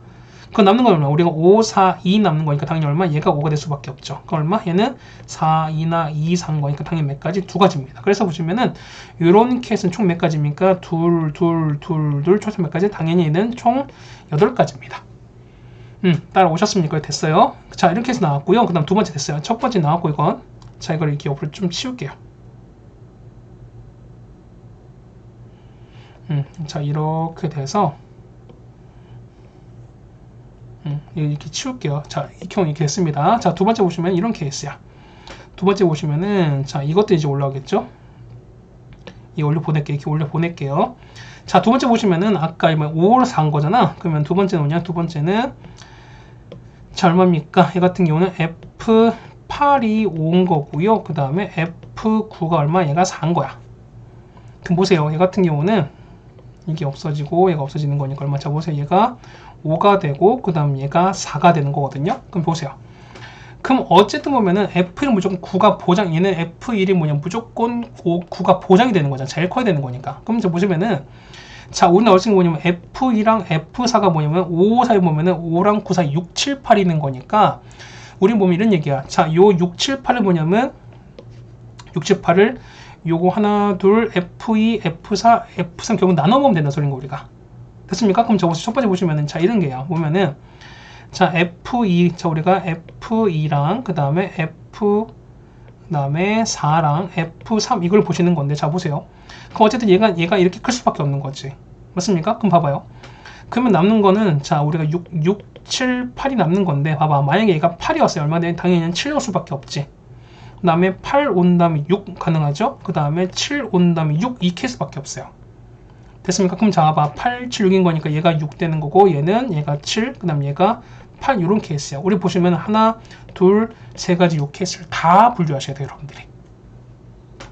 그럼 남는 건 얼마? 우리가 5, 4, 2 남는 거니까 당연히 얼마? 얘가 5가 될 수밖에 없죠. 그럼 얼마? 얘는 4, 2나 2, 4인 거니까 당연히 몇 가지? 2가지입니다. 그래서 보시면은 이런 케이스는 총 몇 가지입니까? 둘, 총 몇 가지? 당연히 얘는 총 8가지입니다. 따라오셨습니까? 됐어요. 자, 이렇게 해서 나왔고요. 그 다음 두 번째 됐어요. 첫 번째 나왔고 이건. 자, 이걸 이렇게 옆으로 좀 치울게요. 자, 이렇게 돼서 이렇게 치울게요. 자, 이 경우 이렇게 됐습니다. 자, 두 번째 보시면 이런 케이스야. 두 번째 보시면은, 자, 이것도 이제 올라오겠죠? 이렇게 올려 보낼게요. 자, 두 번째 보시면은, 아까 5로 4한 거잖아? 그러면 두 번째는 뭐냐? 두 번째는, 자, 얼마입니까? 얘 같은 경우는 F8이 5인 거고요. 그 다음에 F9가 얼마? 얘가 4인 거야. 그럼 보세요. 얘 같은 경우는, 이게 없어지고, 얘가 없어지는 거니까 얼마? 자, 보세요. 얘가 5가 되고 그 다음 얘가 4가 되는 거거든요. 그럼 보세요. 그럼 어쨌든 보면은 F1은 무조건 9가 보장, 얘는 F1이 뭐냐, 무조건 9가 보장이 되는 거잖아. 제일 커야 되는 거니까. 그럼 이제 보시면은, 자, 오늘 나올 수 있는 게 뭐냐면 F2랑 F4가 뭐냐면 5 사이 보면은 5랑 9 사이 6, 7, 8이 있는 거니까, 우리 보면 이런 얘기야. 자, 요 6, 7, 8은 뭐냐면, 6, 7, 8을 요거 하나, 둘, F2, F4, F3 결국 나눠 보면 된다 소리인 거, 우리가. 됐습니까? 그럼 저거 첫 번째 보시면은, 자, 이런 게요. 보면은, 자, F2, 자, 우리가 F2랑, 그 다음에 그 다음에 4랑 F3, 이걸 보시는 건데, 자, 보세요. 그럼 어쨌든 얘가 이렇게 클 수밖에 없는 거지. 맞습니까? 그럼 봐봐요. 그러면 남는 거는, 자, 우리가 6, 7, 8이 남는 건데, 봐봐. 만약에 얘가 8이었어요. 얼마 되면 당연히 7 올 수밖에 없지. 그 다음에 8 온 다음에 6 가능하죠? 그 다음에 7 온 다음에 6, 이 케이스밖에 없어요. 됐습니까? 그럼 자, 봐. 8, 7, 6인 거니까 얘가 6 되는 거고, 얘가 7, 그 다음 얘가 8, 이런 케이스야. 우리 보시면 하나, 둘, 세 가지 요 케이스를 다 분류하셔야 돼요, 여러분들이.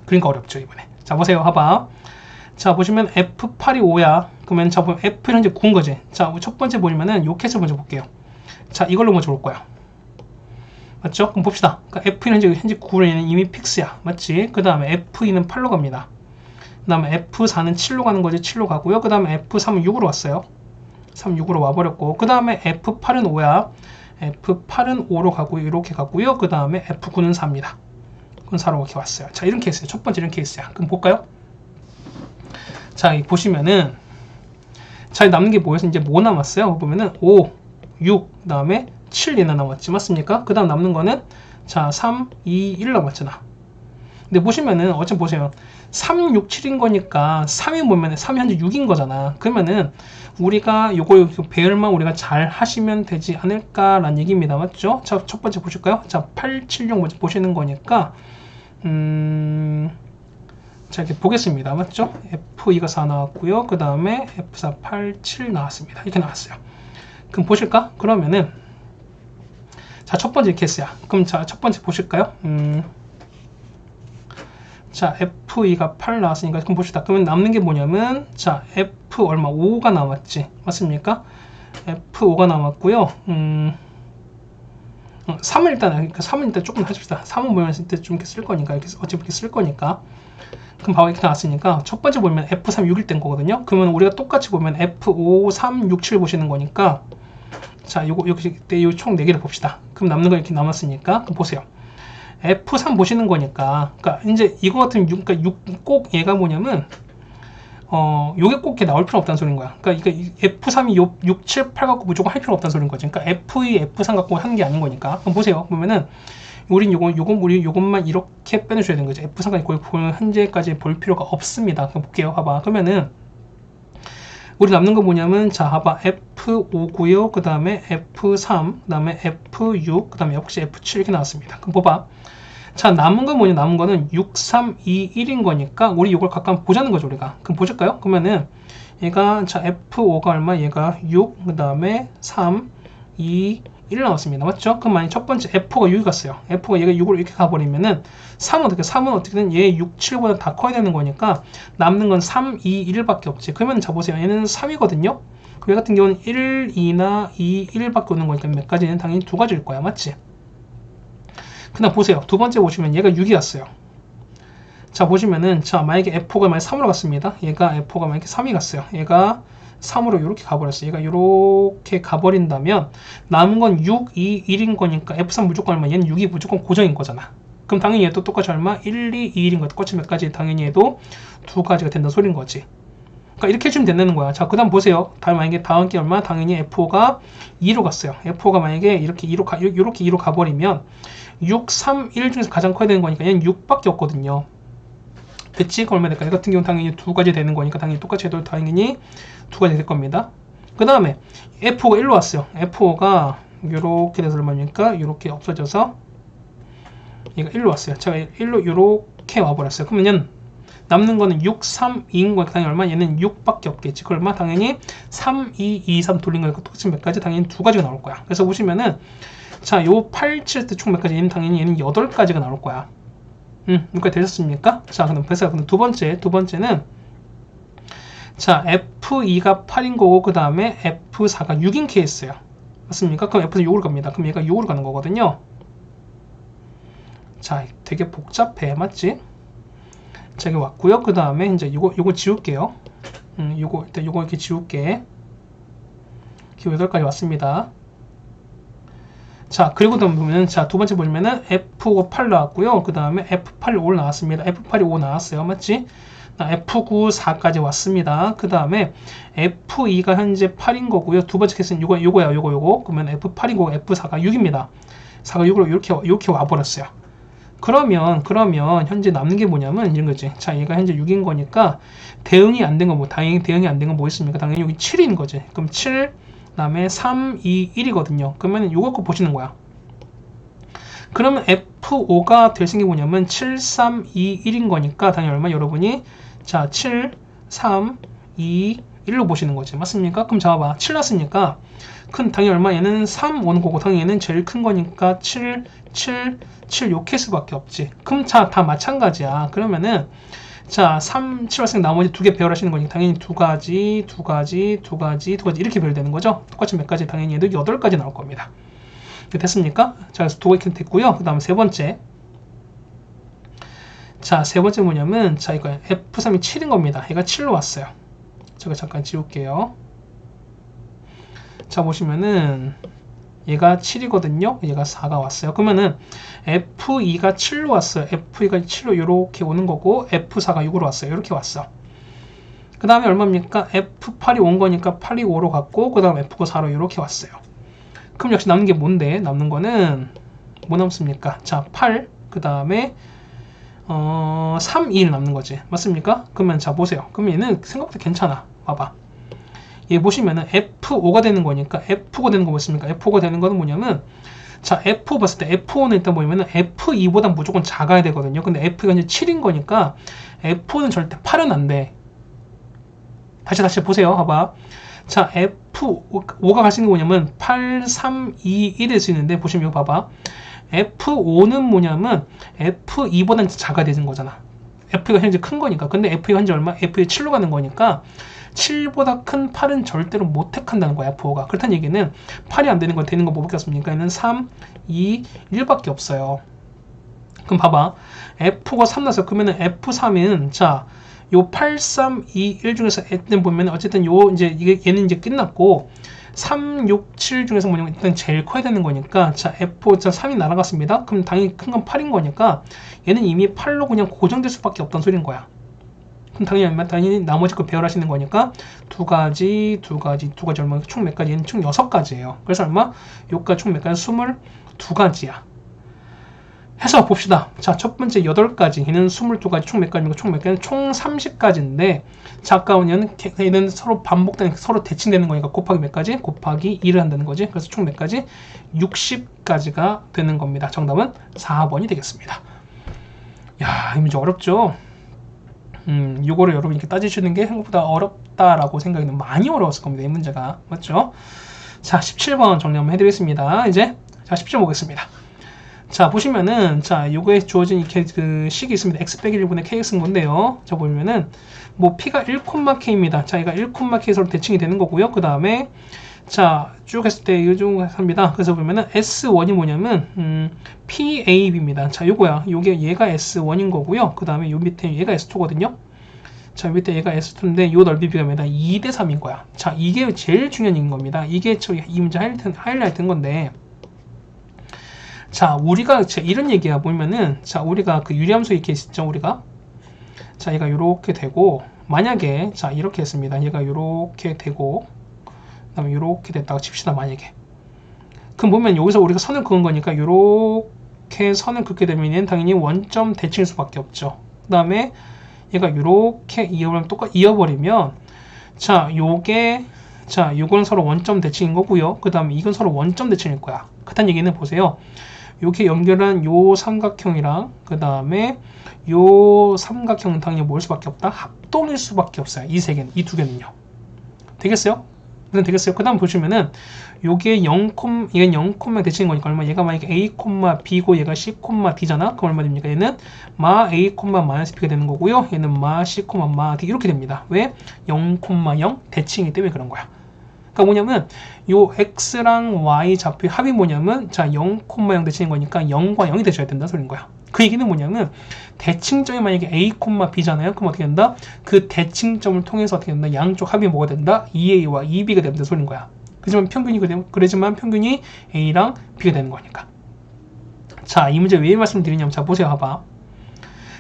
그러니까 어렵죠, 이번에. 자, 보세요. 봐봐. 자, 보시면 F8이 5야. 그러면 자, 보면 F는 현재 9인 거지. 자, 첫 번째 보시면은 요 케이스 먼저 볼게요. 자, 이걸로 먼저 볼 거야. 맞죠? 그럼 봅시다. 그러니까 F는 현재 9는 이미 픽스야. 맞지? 그 다음에 F2는 8로 갑니다. 그 다음에 F4는 7로 가는 거지. 7로 가고요. 그 다음에 F3은 6으로 왔어요. 3, 6으로 와버렸고, 그 다음에 F8은 5야. F8은 5로 가고요. 이렇게 가고요. 그 다음에 F9는 4입니다. 그건 4로 이렇게 왔어요. 자, 이런 케이스예요. 첫 번째 이런 케이스야. 그럼 볼까요? 자, 보시면은, 자, 남는 게 뭐였어? 이제 뭐 남았어요? 보면은 5, 6, 그 다음에 7 얘나 남았지. 맞습니까? 그 다음 남는 거는, 자, 3, 2, 1 남았잖아. 근데 보시면은, 어차피 보세요. 3, 6, 7인 거니까 3이 보면은 3이 현재 6인 거잖아. 그러면은 우리가 요거 배열만 우리가 잘 하시면 되지 않을까라는 얘기입니다. 맞죠? 자, 첫 번째 보실까요? 자, 8, 7, 6 먼저 보시는 거니까 자, 이렇게 보겠습니다. 맞죠? F2가 4 나왔고요. 그 다음에 F4, 8, 7 나왔습니다. 이렇게 나왔어요. 그럼 보실까? 그러면은 자, 첫 번째 케이스야. 그럼 자, 첫 번째 보실까요? 자, F2가 8 나왔으니까 그럼 봅시다. 그러면 남는 게 뭐냐면, 자, F 얼마? 5가 남았지. 맞습니까? F5가 남았고요. 3을 일단 조금 해줍시다. 3은 보면 이때 좀 이렇게 쓸 거니까, 어차피 이렇게 쓸 거니까. 그럼 바로 이렇게 나왔으니까, 첫 번째 보면 F3, 6일 땐 거거든요. 그러면 우리가 똑같이 보면 F5, 3, 6, 7 보시는 거니까, 자, 요거, 요 총 4개를 봅시다. 그럼 남는 거 이렇게 남았으니까, 그럼 보세요. F3 보시는 거니까, 그러니까 이제 이거 같은 6, 그러니까 6 꼭 얘가 뭐냐면, 요게 꼭 이렇게 나올 필요 없다는 소리인 거야. 그러니까 F3이 6, 7, 8 갖고 무조건 할 필요 없다는 소리인 거지. 그러니까 F2, F3 갖고 하는 게 아닌 거니까. 그럼 보세요. 보면은, 우리 요것만 이렇게 빼내줘야 되는 거죠. F3까지 현재까지 볼 필요가 없습니다. 그럼 볼게요. 봐봐. 그러면은, 우리 남는 거 뭐냐면, 자, 봐봐. F5고요. 그 다음에 F3, 그 다음에 F6, 그 다음에 역시 F7 이렇게 나왔습니다. 그럼 봐봐. 자, 남은 건 뭐냐? 남은 거는 6, 3, 2, 1인 거니까, 우리 이걸 각각 한번 보자는 거죠, 우리가. 그럼 보실까요? 그러면은, 얘가, 자, F5가 얼마? 얘가 6, 그 다음에 3, 2, 1 나왔습니다. 맞죠? 그럼 만약 첫 번째 F4가 6이 갔어요. F4가 얘가 6으로 이렇게 가버리면은, 3은 어떻게든 얘 6, 7보다 다 커야 되는 거니까, 남는 건 3, 2, 1밖에 없지. 그러면 자, 보세요. 얘는 3이거든요? 그 얘 같은 경우는 1, 2나 2, 1밖에 오는 거니까 몇 가지는 당연히 2가지일 거야. 맞지? 그 다음 보세요. 두 번째 보시면 얘가 6이 갔어요. 자, 보시면은, 자, 만약에 F4가 만약에 3으로 갔습니다. 얘가 F4가 만약에 3이 갔어요. 얘가 3으로 이렇게 가버렸어요. 얘가 이렇게 가버린다면, 남은 건 6, 2, 1인 거니까 F3 무조건 얼마? 얘는 6이 무조건 고정인 거잖아. 그럼 당연히 얘도 똑같이 얼마? 1, 2, 2, 1인 거야. 똑같이 몇 가지? 당연히 얘도 2가지가 된다는 소린 거지. 그러니까 이렇게 해주면 된다는 거야. 자, 그 다음 보세요. 만약에 다음 게 얼마? 당연히 F5가 2로 갔어요. F5가 만약에 이렇게 2로 가버리면, 6, 3, 1 중에서 가장 커야 되는 거니까 얘는 6밖에 없거든요. 됐지? 그럼 얼마 될까? 얘 같은 경우는 당연히 2가지 되는 거니까 당연히 똑같이 해도 당연히 2가지 될 겁니다. 그 다음에 F5가 1로 왔어요. F5가 이렇게 돼서 얼마입니까? 이렇게 없어져서 얘가 1로 왔어요. 제가 1로 이렇게 와버렸어요. 그러면 남는 거는 6, 3, 2인 거니까 당연히 얼마? 얘는 6밖에 없겠지. 그 얼마? 당연히 3, 2, 2, 3 돌린 거니까 똑같이 몇 가지? 당연히 2가지가 나올 거야. 그래서 보시면은 자, 요 8, 7 때 총 몇 가지? 얘는 당연히 얘는 8가지가 나올 거야. 여기까지 되셨습니까? 자, 그럼 두 번째는 자, F2가 8인 거고 그 다음에 F4가 6인 케이스예요. 맞습니까? 그럼 F4 6으로 갑니다. 그럼 얘가 6으로 가는 거거든요. 자, 되게 복잡해. 맞지? 자, 여기 왔고요. 그 다음에 이제 요거 지울게요. 일단 요거 이렇게 지울게. 이렇게 8가지 왔습니다. 자, 그리고 보면은, 자, 두 번째 보면은 F5 8 나왔고요. 그 다음에 F8 5 나왔습니다. F8이 5 나왔어요. 맞지? F9 4까지 왔습니다. 그 다음에 F2가 현재 8인 거고요. 두 번째 케이스는 요거야. 그러면 F8이고 F4가 6입니다. 4가 6으로 이렇게 와버렸어요. 그러면 현재 남는 게 뭐냐면 이런 거지. 자, 얘가 현재 6인 거니까 대응이 안 된 건 뭐, 당연히 대응이 안 된 건 뭐 있습니까? 당연히 여기 7인 거지. 그럼 7, 그 다음에 3, 2, 1이거든요. 그러면 요거 거 보시는 거야. 그러면 F5가 될 수 있는 게 뭐냐면 7, 3, 2, 1인 거니까 당연히 얼마? 여러분이 자, 7, 3, 2, 1로 보시는 거지. 맞습니까? 그럼 잡아봐. 7 났으니까 당연히 얼마? 얘는 3 오는 거고 당연히 얘는 제일 큰 거니까 7, 7, 7 요 케이스밖에 없지. 그럼 자, 다 마찬가지야. 그러면은 자, 3, 7 왔으니까 나머지 두 개 배열하시는 거니까 당연히 두 가지 이렇게 배열되는 거죠. 똑같이 몇 가지? 당연히 얘도 8가지 나올 겁니다. 됐습니까? 자, 그래서 두 개 됐고요. 그 다음 세 번째. 자, 세 번째 뭐냐면, 자, 이거 F3이 7인 겁니다. 얘가 7로 왔어요. 제가 잠깐 지울게요. 자, 보시면은, 얘가 7이거든요. 얘가 4가 왔어요. 그러면은, F2가 7로 왔어요. F2가 7로 이렇게 오는 거고, F4가 6으로 왔어요. 이렇게 왔어. 그 다음에 얼마입니까? F8이 온 거니까 8이 5로 갔고, 그 다음 F9 4로 이렇게 왔어요. 그럼 역시 남는 게 뭔데? 남는 거는 뭐 남습니까? 자, 8, 그 다음에 3, 2, 1 남는 거지. 맞습니까? 그러면 자, 보세요. 그러면 얘는 생각보다 괜찮아. 봐봐. 얘 보시면은 F5가 되는 거니까 F5가 되는 거 뭐습니까? F5가 되는 거는 뭐냐면 자, F5 봤을 때 F5는 일단 보면은 F2보다 무조건 작아야 되거든요. 근데 F가 이제 7인 거니까 F5는 절대 8은 안 돼. 다시 보세요. 봐봐. 자, F5가 갈 수 있는 게 뭐냐면 8, 3, 2, 1일 수 있는데 보시면 이거 봐봐. F5는 뭐냐면 F2보다는 작아야 되는 거잖아. F가 현재 큰 거니까. 근데 F가 현재 얼마? F에 7로 가는 거니까 7보다 큰 8은 절대로 못 택한다는 거야. F5가. 그렇다는 얘기는 8이 안 되는 건 되는 거 뭐 받겠습니까? 얘는 3, 2, 1밖에 없어요. 그럼 봐봐. F5가 3 나서 그러면은 F3은 자, 요 8, 3, 2, 1 중에서 일단 보면 어쨌든 요 이제 얘는 이제 끝났고 3, 6, 7 중에서 뭐냐면 일단 제일 커야 되는 거니까 자, F5 자 3이 날아갔습니다. 그럼 당연히 큰 건 8인 거니까 얘는 이미 8로 그냥 고정될 수밖에 없다는 소리인 거야. 그럼 당연히 나머지 거 배열하시는 거니까 두 가지 얼마 총 몇 가지? 얘는 총 6가지예요. 그래서 얼마? 요까지 총 몇 가지? 22가지야. 해서 봅시다. 자, 첫 번째 8가지, 얘는 22가지, 총 몇 가지입니까? 총 몇 가지? 총 30가지인데, 자, 아까운 얘는 서로 반복되는, 서로 대칭되는 거니까 곱하기 몇 가지? 곱하기 2를 한다는 거지. 그래서 총 몇 가지? 60가지가 되는 겁니다. 정답은 4번이 되겠습니다. 야, 이 문제 어렵죠? 요거를 여러분이 이렇게 따지시는 게 생각보다 어렵다라고 생각이 많이 어려웠을 겁니다. 이 문제가. 맞죠? 자, 17번 정리 한번 해드리겠습니다. 이제, 자, 10점 보겠습니다. 자, 보시면은, 자, 요거에 주어진 이렇게 그 식이 있습니다. x 빼기 1분의 kx인 건데요. 자, 보면은, 뭐, p가 1k입니다. 자, 얘가 1k에서 대칭이 되는 거고요. 그 다음에, 자, 쭉 했을 때 이거 좀 합니다. 그래서 보면은, S1이 뭐냐면, PAB입니다. 자, 요거야. 얘가 S1인 거고요. 그 다음에 요 밑에 얘가 S2거든요. 자, 밑에 얘가 S2인데, 요 넓이 비가 뭐다 2대 3인 거야. 자, 이게 제일 중요한 얘기인 겁니다. 이게 이 문제 하이라이트인 건데, 자, 우리가 이런 얘기야 보면은, 자, 우리가 그 유리함수 이렇게 있죠, 우리가. 자, 얘가 요렇게 되고, 만약에, 자, 이렇게 했습니다. 얘가 요렇게 되고, 그 다음에 요렇게 됐다고 칩시다, 만약에. 그럼 보면 여기서 우리가 선을 그은 거니까, 요렇게 선을 긋게 되면 얘는 당연히 원점 대칭일 수밖에 없죠. 그 다음에 얘가 요렇게 이어버리면, 자, 요거는 서로 원점 대칭인 거고요. 그 다음에 이건 서로 원점 대칭일 거야. 그렇다는 얘기는 보세요. 이렇게 연결한 요 삼각형이랑 그 다음에 요 삼각형은 당연히 뭘 수밖에 없다? 합동일 수밖에 없어요. 이 세 개는, 이 두 개는요. 되겠어요? 되겠어요? 그 다음 보시면은 요게 0, 얘는 0, 대칭인 거니까 얼마? 얘가 만약에 a, b고 얘가 c, d잖아? 그럼 얼마 됩니까? 얘는 마 a, b가 되는 거고요. 얘는 마 c, 마 d 이렇게 됩니다. 왜? 0, 0 대칭이기 때문에 그런 거야. 그러니까 뭐냐면 요 x랑 y 좌표의 합이 뭐냐면 자 0,0 대칭인 거니까 0과 0이 되셔야 된다 소리인 거야. 그 얘기는 뭐냐면 대칭점이 만약에 a, b잖아요. 그럼 어떻게 된다? 그 대칭점을 통해서 어떻게 된다? 양쪽 합이 뭐가 된다? 2a와 2b가 된다 소리인 거야. 그러지만 평균이 a랑 b가 되는 거니까. 자, 이 문제 왜 말씀드리냐면 자 보세요. 봐봐.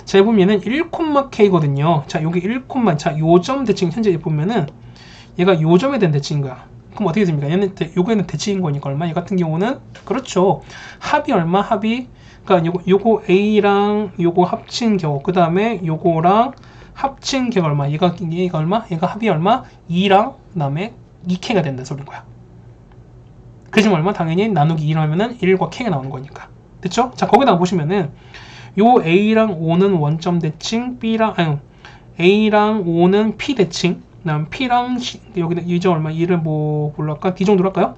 자, 보면은 1,k거든요. 자, 여기 1, 자, 요점 대칭 현재 보면은 얘가 요점에 대한 대칭인 거야. 그럼 어떻게 됩니까? 얘는 요거는 대칭인 거니까 얼마? 얘 같은 경우는 그렇죠. 합이 얼마? 합이 그러니까 요거 A랑 요거 합친 경우 그 다음에 요거랑 합친 경우 얼마? 얘가 얼마? 얘가 합이 얼마? 2랑 그 다음에 2K가 된다 소리인 거야. 그지만 얼마? 당연히 나누기 2를 하면은 1과 K가 나오는 거니까. 됐죠? 자, 거기다 보시면은 요 A랑 O는 원점 대칭, A랑 O는 P 대칭, 그다음 P랑 여기는 이제 얼마? 얘를 뭐 볼랄까? D 정도로 할까요?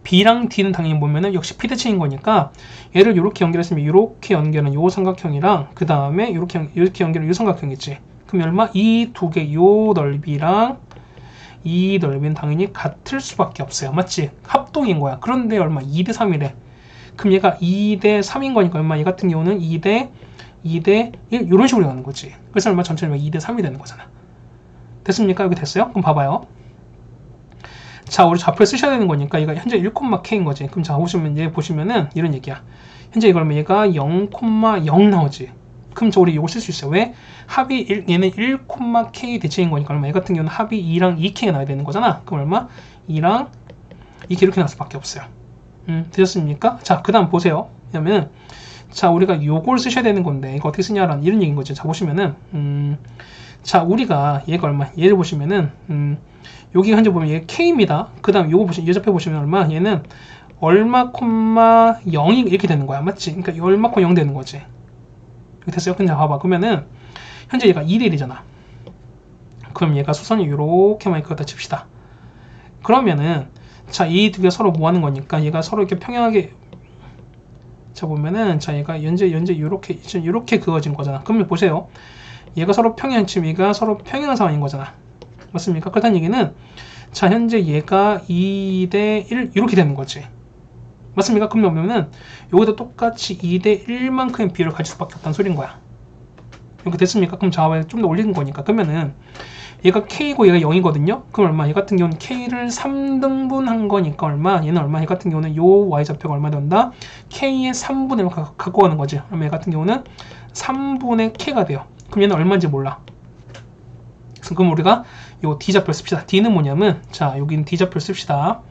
B랑 D는 당연히 보면은 역시 P 대칭인 거니까 얘를 이렇게 연결했으면 이렇게 연결은 요 삼각형이랑 그 다음에 이렇게 연결은 요 삼각형이지. 그럼 얼마? 이 두 개 요 넓이랑 이 넓이는 당연히 같을 수밖에 없어요. 맞지? 합동인 거야. 그런데 얼마? 2대 3이래. 그럼 얘가 2대 3인 거니까 얼마? 얘 같은 경우는 2대 1 이런 식으로 가는 거지. 그래서 얼마? 전체는 2대 3이 되는 거잖아. 됐습니까? 여기 됐어요? 그럼 봐봐요. 자, 우리 좌표를 쓰셔야 되는 거니까 얘가 현재 1,k인 거지. 그럼 자, 보시면은 이런 얘기야. 현재 이거 그러면 얘가 0,0 나오지. 그럼 저 우리 이걸 쓸 수 있어요. 왜? 합이 얘는 1,k 대칭인 거니까 얼마? 얘 같은 경우는 합이 2랑 2k가 나와야 되는 거잖아. 그럼 얼마? 2랑 2k 이렇게 나올 수밖에 없어요. 되셨습니까? 자, 그 다음 보세요. 왜냐면 자, 우리가 요걸 쓰셔야 되는 건데 이거 어떻게 쓰냐라는 이런 얘기인 거죠. 자, 보시면은 자, 우리가 얘가 얼마? 얘를 보시면은 여기 현재 보면 얘 k입니다. 그 다음 요거 보시면 이 좌표 보시면 얼마? 얘는 얼마, 0이 이렇게 되는 거야. 맞지? 그러니까 얼마, 0 되는 거지. 이렇게 됐어요? 근데 봐봐. 그러면은 현재 얘가 2대 1이잖아. 그럼 얘가 수선이 이렇게만 갖다 칩시다. 그러면은 자, 이 두 개 서로 뭐 하는 거니까 얘가 서로 이렇게 평행하게 자 보면은 자 얘가 현재 이렇게 그어진 거잖아. 그러면 보세요. 얘가 서로 평행 지금 얘가 서로 평행한 상황인 거잖아. 맞습니까? 그렇다는 얘기는 자 현재 얘가 2대 1 이렇게 되는 거지. 맞습니까? 그러면은 여기도 똑같이 2대 1만큼의 비율을 가질 수밖에 없다는 소린 거야. 이렇게 됐습니까? 그럼 좌우에 좀 더 올리는 거니까 그러면은 얘가 K고 얘가 0이거든요. 그럼 얼마? 얘 같은 경우는 K를 3등분한 거니까 얼마? 얘는 얼마? 얘 같은 경우는 요 Y좌표가 얼마 된다? K의 3분의 1을 갖고 가는 거지. 그럼 얘 같은 경우는 3분의 K가 돼요. 그럼 얘는 얼마인지 몰라. 그럼 우리가 요 D좌표를 씁시다. D는 뭐냐면 자 여기는 D좌표를 씁시다.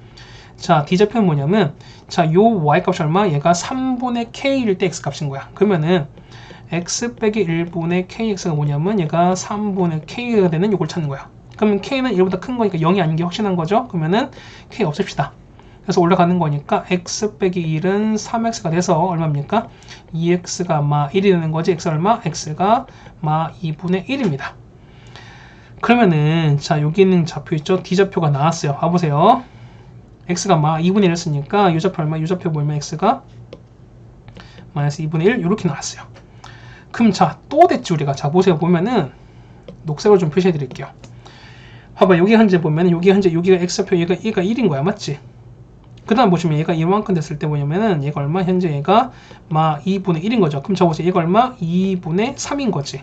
자 D좌표는 뭐냐면 자 요 Y값이 얼마? 얘가 3분의 K일 때 X값인 거야. 그러면은 x 빼기 1분의 kx가 뭐냐면 얘가 3분의 k가 되는 요걸 찾는 거야. 그러면 k는 1보다 큰 거니까 0이 아닌 게 확실한 거죠. 그러면은 k 없앱시다. 그래서 올라가는 거니까 x 빼기 1은 3x가 돼서 얼마입니까? 2x가 마 1이 되는 거지. x 얼마? x가 마 2분의 1입니다. 그러면은 자 여기 있는 좌표 있죠? D좌표가 나왔어요. 봐보세요. x가 마 2분의 1 했으니까 이 좌표 얼마? 이 좌표 보면 x가 마이너스 2분의 1 이렇게 나왔어요. 그럼 자 또 됐지 우리가. 자 보세요. 보면은 녹색으로 좀 표시해 드릴게요. 봐봐 여기 현재 보면은 여기가 x좌표 얘가 1인 거야. 맞지? 그 다음 보시면 얘가 이만큼 됐을 때 뭐냐면은 얘가 얼마? 현재 얘가 마 2분의 1인 거죠. 그럼 저 보세요. 얘가 얼마? 2분의 3인 거지.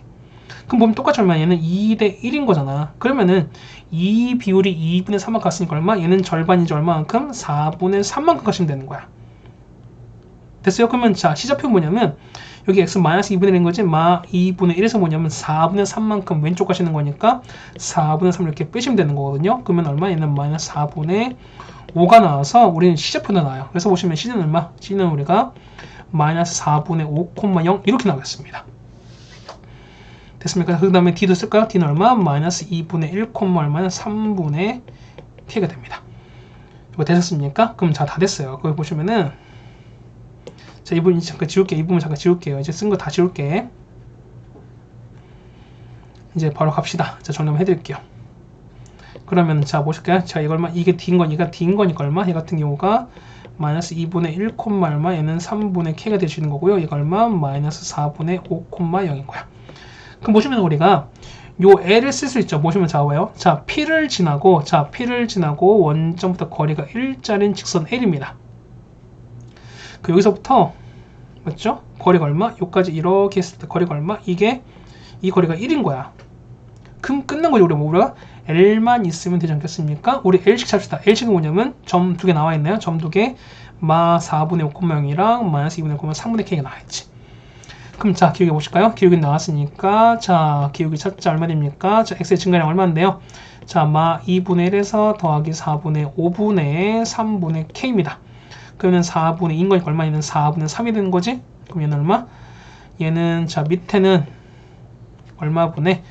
그럼 보면 똑같이 얼마? 얘는 2대 1인 거잖아. 그러면은 이 비율이 2분의 3만큼 갔으니까 얼마? 얘는 절반이지 얼마만큼? 4분의 3만큼 가시면 되는 거야. 됐어요? 그러면 자 C좌표 뭐냐면 여기 x 마이너스 2분의 1인 거지. 마 2분의 1에서 뭐냐면 4분의 3만큼 왼쪽 가시는 거니까 4분의 3 이렇게 빼시면 되는 거거든요. 그러면 얼마? 얘는 마이너스 4분의 5가 나와서 우리는 C좌표가 나와요. 그래서 보시면 C는 얼마? C는 우리가 마이너스 4분의 5,0 이렇게 나오겠습니다. 됐습니까? 그 다음에 D도 쓸까요? D는 얼마? 마이너스 2분의 1, 얼마는 3분의 K가 됩니다. 이거 되셨습니까? 그럼 자 다 됐어요. 거기 보시면은 자, 이 부분 잠깐 지울게. 이 부분 잠깐 지울게요. 이제 쓴 거 다 지울게. 이제 바로 갑시다. 자, 정리 한번 해드릴게요. 그러면 자, 보실까요? 자, 이거 얼마? 이게 D인 거니까 얼마? 얘 같은 경우가 마이너스 2분의 1, 얼마? 얘는 3분의 K가 되시는 거고요. 이거 얼마? 마이너스 4분의 5, 0인 거야. 그럼 보시면 우리가 요 L을 쓸 수 있죠. 보시면 좌우에요. 자, P를 지나고 원점부터 거리가 일자리인 직선 L입니다. 그 여기서부터 맞죠? 거리가 얼마? 요까지 이렇게 했을 때 거리가 얼마? 이 거리가 1인 거야. 그럼 끝난 거죠. 우리가 L만 있으면 되지 않겠습니까? 우리 L식 찹시다. L식은 뭐냐면 점 두 개 나와 있나요? 점 두 개, 마 4분의 5,0이랑 마이너스 2분의 5, 3분의 K가 나와 있지. 그럼 자, 기울기 보실까요? 기울기 나왔으니까 자, 기울기 찾자 얼마 됩니까? 자, x의 증가량 얼마인데요? 자, 마 2분의 1에서 더하기 4분의 5분의 3분의 k입니다. 그러면 4분의 2인 거니까 얼마? 얘는 4분의 3이 되는 거지? 그럼 얘는 얼마? 얘는 자, 밑에는 얼마분의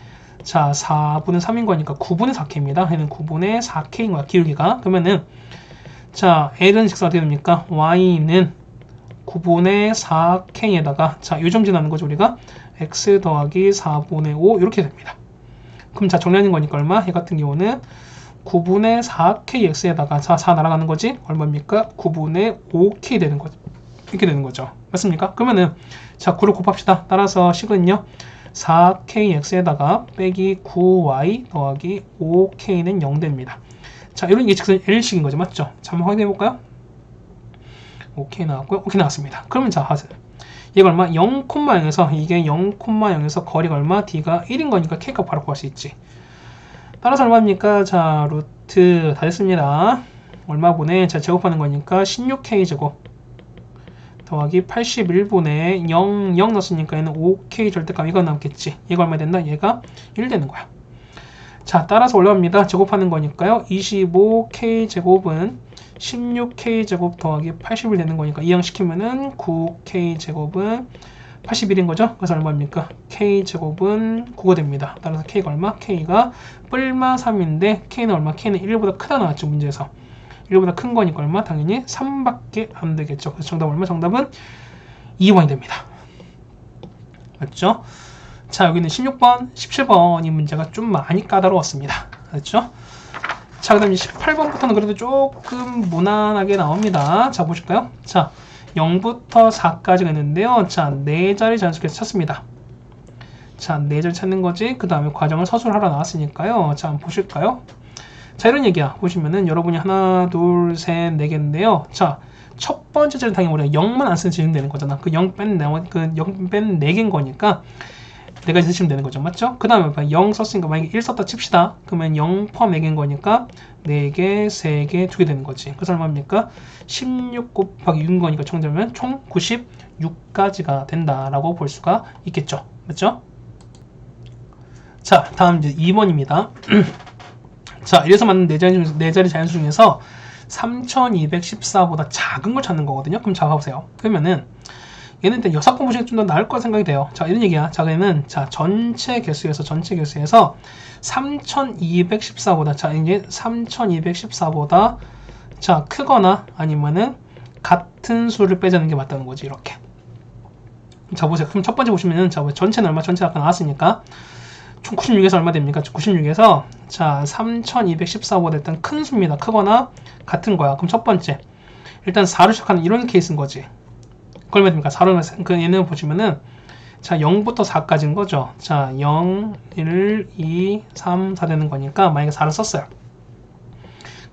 자, 4분의 3인 거니까 9분의 4k입니다. 얘는 9분의 4k인 거야, 기울기가. 그러면은 자, L은 직선 어떻게 됩니까? Y는 9분의 4k에다가 자, 요점 지나는 거죠. 우리가 x 더하기 4분의 5 이렇게 됩니다. 그럼 자, 정리하는 거니까 얼마? 얘 같은 경우는 9분의 4kx에다가 자, 4 날아가는 거지? 얼마입니까? 9분의 5k 되는 거죠. 이렇게 되는 거죠. 맞습니까? 그러면은 자, 9를 곱합시다. 따라서 식은요. 4kx에다가 빼기 9y 더하기 5k는 0 됩니다. 자, 이런 예측선 L식인 거죠. 맞죠? 자, 한번 확인해 볼까요? 오케이 나왔고요. 오케이 나왔습니다. 그러면 자, 하세요. 얘가 얼마? 0,0에서 이게 0,0에서 거리가 얼마? D가 1인 거니까 K값 바로 구할 수 있지. 따라서 얼마입니까? 자, 루트 다 됐습니다. 얼마분의 자, 제곱하는 거니까 16K제곱 더하기 81분의 0 넣었으니까 얘는 5K 절대값 이거 남겠지. 얘가 얼마 된다? 얘가 1 되는 거야. 자, 따라서 올라갑니다. 제곱하는 거니까요. 25K제곱은 16K제곱 더하기 81 되는 거니까 이항시키면은 9K제곱은 81인 거죠. 그래서 얼마입니까? K제곱은 9가 됩니다. 따라서 K가 얼마? K가 뿔마 3인데 K는 얼마? K는 1보다 크다 나왔죠. 문제에서. 1보다 큰 거니까 얼마? 당연히 3밖에 안 되겠죠. 그래서 정답 얼마? 정답은 2번이 됩니다. 맞죠? 자, 여기는 16번, 17번 이 문제가 좀 많이 까다로웠습니다. 그렇죠? 자, 그 다음 18번부터는 그래도 조금 무난하게 나옵니다. 자, 보실까요? 자, 0부터 4까지가 있는데요. 자, 4자리 자연수께서 찾습니다. 자, 4자리 찾는 거지. 그 다음에 과정을 서술하러 나왔으니까요. 자, 한번 보실까요? 자, 이런 얘기야. 보시면은 여러분이 하나, 둘, 셋, 4개인데요. 자, 첫 번째 자리는 당연히 우리가 0만 안 쓰면 지금 되는 거잖아. 그 0 뺀 4개인 거니까 4가지 쓰시면 되는 거죠. 맞죠? 그 다음에 0 썼으니까 만약에 1 썼다 칩시다. 그러면 0 포함 4개인 거니까 4개, 3개, 2개 되는 거지. 그래서 얼마입니까? 16 곱하기 6인 거니까 총점은 총 96가지가 된다라고 볼 수가 있겠죠. 맞죠? 자, 다음 이제 2번입니다. 자, 이래서 맞는 4자리 자연수 중에서 3214보다 작은 걸 찾는 거거든요. 그럼 자, 봐보세요. 그러면은 얘는 일단 역사 공부 시간에 좀 더 나을 거라 생각이 돼요. 자, 이런 얘기야. 자, 얘는 자, 전체 개수에서 3214보다 자, 이제 3214보다 자, 크거나 아니면은 같은 수를 빼자는 게 맞다는 거지. 이렇게. 자, 보세요. 그럼 첫 번째 보시면은 자, 전체는 얼마? 전체 아까 나왔으니까 총 96에서 얼마 됩니까? 96에서 자, 3214보다 일단 큰 수입니다. 크거나 같은 거야. 그럼 첫 번째 일단 4로 시작하는 이런 케이스인 거지. 그걸 몇 됩니까? 4로 그 얘는 보시면은 자, 0부터 4까지인 거죠. 자, 0, 1, 2, 3, 4 되는 거니까 만약에 4를 썼어요.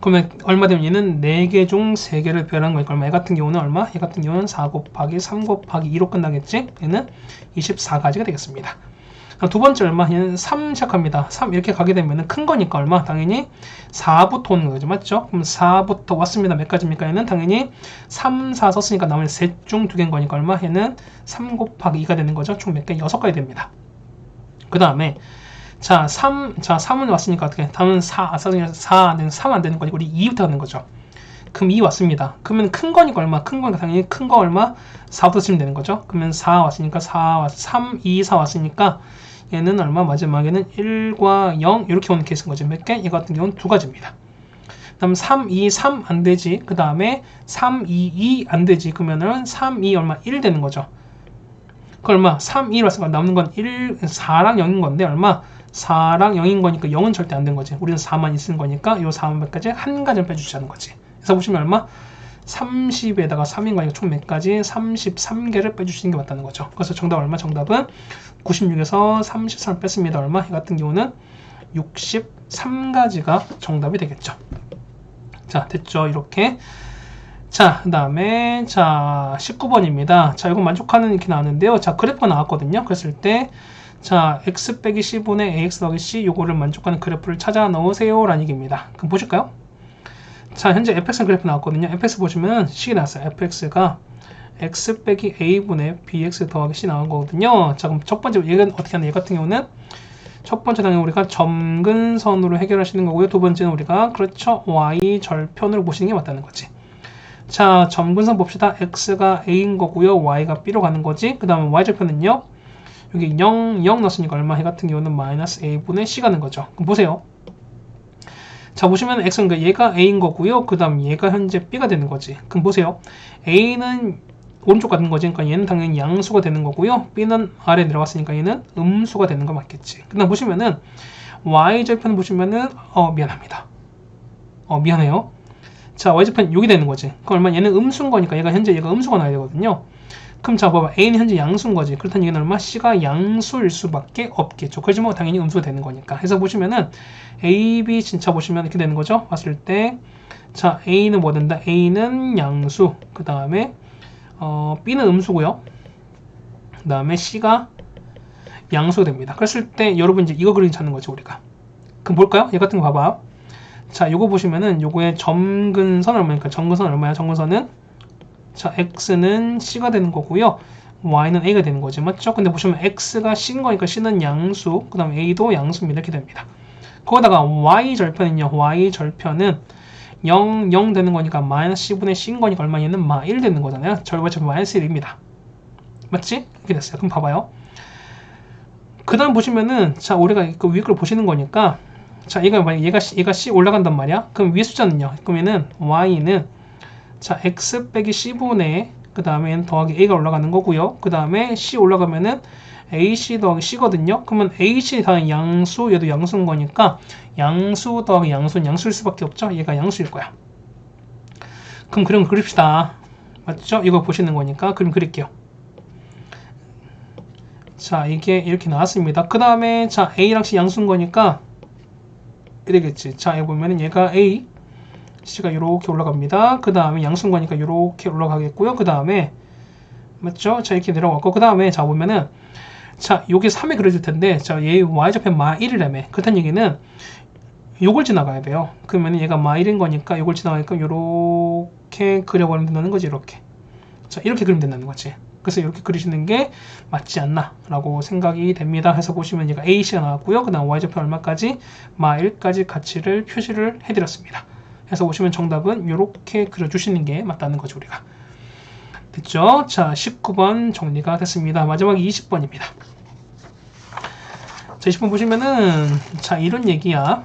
그러면 얼마 되면 얘는 4개 중 3개를 배열한 거니까 얼마? 얘 같은 경우는 얼마? 얘 같은 경우는 4 곱하기 3 곱하기 2로 끝나겠지? 얘는 24가지가 되겠습니다. 두 번째 얼마? 얘는 3 시작합니다. 3 이렇게 가게 되면 큰 거니까 얼마? 당연히 4부터 오는 거죠. 맞죠? 그럼 4부터 왔습니다. 몇 가지입니까? 얘는 당연히 3, 4 썼으니까 나머지 셋 중 2개인 거니까 얼마? 얘는 3 곱하기 2가 되는 거죠. 총 몇 개? 6가지 됩니다. 그 다음에 자, 3은 왔으니까 어떻게? 다음은 4 안 되는 거니까 우리 2부터 하는 거죠. 그럼 2 왔습니다. 그러면 큰 거니까 얼마? 큰 거니까 당연히 큰 거 얼마? 4부터 쓰면 되는 거죠. 그러면 4 왔으니까 3, 2, 4 왔으니까 얘는 얼마? 마지막에는 1과 0 이렇게 오는 케이스인 거죠. 몇 개? 이 같은 경우는 2가지입니다. 그 다음 3, 2, 3 안 되지. 그 다음에 3, 2, 2 안 되지. 그러면은 3, 2 얼마? 1 되는 거죠. 그 얼마? 3, 2 왔으니까 남는 건 1, 4랑 0인 건데 얼마? 4랑 0인 거니까 0은 절대 안 된 거지. 우리는 4만 있는 거니까 요 4만까지 한 가지를 빼주자는 거지. 그래서 보시면 얼마? 30에다가 3인 거니까 총 몇 가지? 33개를 빼주시는 게 맞다는 거죠. 그래서 정답 얼마? 정답은 96에서 33을 뺐습니다. 얼마? 이 같은 경우는 63가지가 정답이 되겠죠. 자, 됐죠? 이렇게. 자, 그 다음에, 자, 19번입니다. 자, 이거 만족하는 이렇게 나왔는데요. 자, 그래프가 나왔거든요. 그랬을 때, 자, x 빼기 c분의 ax 더하기 c 요거를 만족하는 그래프를 찾아 넣으세요. 라는 얘기입니다. 그럼 보실까요? 자, 현재 fx 그래프 나왔거든요. fx 보시면 식이 나왔어요. fx가 x 빼기 a분의 bx 더하기 c 나온 거거든요. 자, 그럼 첫 번째, 얘는 어떻게 하냐? 얘 같은 경우는 첫 번째 당연히 우리가 점근선으로 해결하시는 거고요. 두 번째는 우리가, 그렇죠, y 절편으로 보시는 게 맞다는 거지. 자, 점근선 봅시다. x가 a인 거고요. y가 b로 가는 거지. 그 다음에 y 절편은요. 여기 0 넣었으니까 얼마? 이 같은 경우는 마이너스 a분의 c 가는 거죠. 그럼 보세요. 자, 보시면 x는 얘가 a인 거고요. 그 다음 얘가 현재 b가 되는 거지. 그럼 보세요. a는 오른쪽 가는 거지. 그러니까 얘는 당연히 양수가 되는 거고요. b는 아래 내려갔으니까 얘는 음수가 되는 거 맞겠지. 그 다음 보시면은 y절편 보시면은 미안합니다. 미안해요. 자, y절편 여기 되는 거지. 그럼 얼마? 얘는 음수인 거니까 얘가 현재 얘가 음수가 나야 되거든요. 그럼 자, 봐봐. a는 현재 양수인 거지. 그렇다는 얘기는 얼마? c가 양수일 수밖에 없겠죠. 그렇지만 당연히 음수가 되는 거니까. 해서 보시면은 a, b 진짜 보시면 이렇게 되는 거죠. 봤을 때, 자, a는 뭐 된다? a는 양수. 그 다음에 b는 음수고요. 그 다음에 c가 양수가 됩니다. 그랬을 때 여러분 이제 이거 그리기 찾는 거죠, 우리가. 그럼 뭘까요? 얘 같은 거 봐봐. 자, 요거 보시면은 요거의 점근선 얼마니까? 점근선 얼마야? 점근선은, 자, x는 c가 되는 거고요. y는 a가 되는 거지, 맞죠? 근데 보시면 x가 c인 거니까 c는 양수, 그 다음에 a도 양수입니다. 이렇게 됩니다. 거기다가 y절편은요. y절편은 0 되는 거니까 마이너스 c분의 c인 거니까 얼마? 얘는 마 1 되는 거잖아요. 절반절편 마이너스 1입니다. 맞지? 이렇게 됐어요. 그럼 봐봐요. 그 다음 보시면은, 자, 우리가 그 위에 걸 보시는 거니까, 자, 얘가 c 올라간단 말이야. 그럼 위에 숫자는요. 그러면은 y는, 자, x 빼기 c분의, 그 다음에 더하기 a가 올라가는 거고요. 그 다음에 c 올라가면은 ac 더하기 c거든요. 그러면 ac 다음 양수, 얘도 양수인 거니까 양수 더하기 양수는 양수일 수밖에 없죠. 얘가 양수일 거야. 그럼 그림 그립시다. 맞죠? 이거 보시는 거니까 그림 그릴게요. 자, 이게 이렇게 나왔습니다. 그 다음에, 자, a랑 c 양수인 거니까 이러겠지. 자, 여기 보면은 얘가 a, c가 이렇게 올라갑니다. 그 다음에 양수인 거니까 이렇게 올라가겠고요. 그 다음에, 맞죠? 자, 이렇게 내려갔고, 그 다음에, 자, 보면은, 자, 요게 3에 그려질 텐데, 자, 얘 y좌편 마 1이라며. 그렇다는 얘기는 요걸 지나가야 돼요. 그러면 얘가 마 1인 거니까 요걸 지나가니까 요렇게 그려버리면 된다는 거지, 이렇게. 자, 이렇게 그리면 된다는 거지. 그래서 이렇게 그리시는 게 맞지 않나 라고 생각이 됩니다. 해서 보시면 얘가 AC가 나왔고요. 그 다음 y좌편 얼마까지? 마 1까지 가치를 표시를 해드렸습니다. 해서 보시면 정답은 이렇게 그려주시는 게 맞다는 거죠, 우리가. 됐죠? 자, 19번 정리가 됐습니다. 마지막 20번입니다. 자, 20번 보시면은, 자, 이런 얘기야.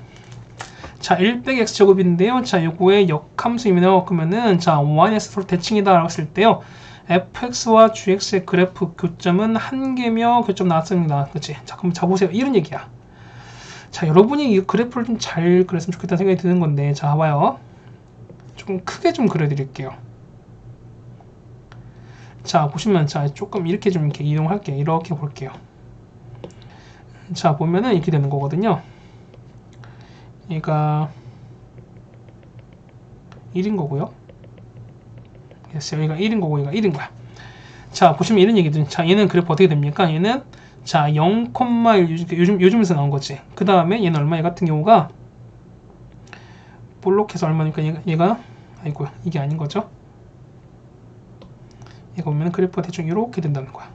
자, 1 빼기 x제곱인데요. 자, 요거의 역함수이네요. 그러면은, 자, y-는 서로 대칭이다 라고 했을 때요. fx와 gx의 그래프 교점은 한 개며 교점 나왔습니다. 그치? 자, 그럼 자, 보세요. 이런 얘기야. 자, 여러분이 이 그래프를 좀 잘 그렸으면 좋겠다는 생각이 드는 건데, 자, 봐봐요. 조금 크게 좀 그려드릴게요. 자, 보시면, 자, 조금 이렇게 좀 이렇게 이동할게요. 이렇게 볼게요. 자, 보면은 이렇게 되는 거거든요. 얘가 1인 거고요. 됐어요. 얘가 1인 거고, 얘가 1인 거야. 자, 보시면 이런 얘기죠. 자, 얘는 그래프 어떻게 됩니까? 얘는, 자, 0,1 요즘에서 나온 거지. 그 다음에 얘는 얼마? 얘 같은 경우가 볼록해서 얼마니까 얘가 아이고야, 이게 아닌 거죠. 얘가 보면 그래프가 대충 이렇게 된다는 거야.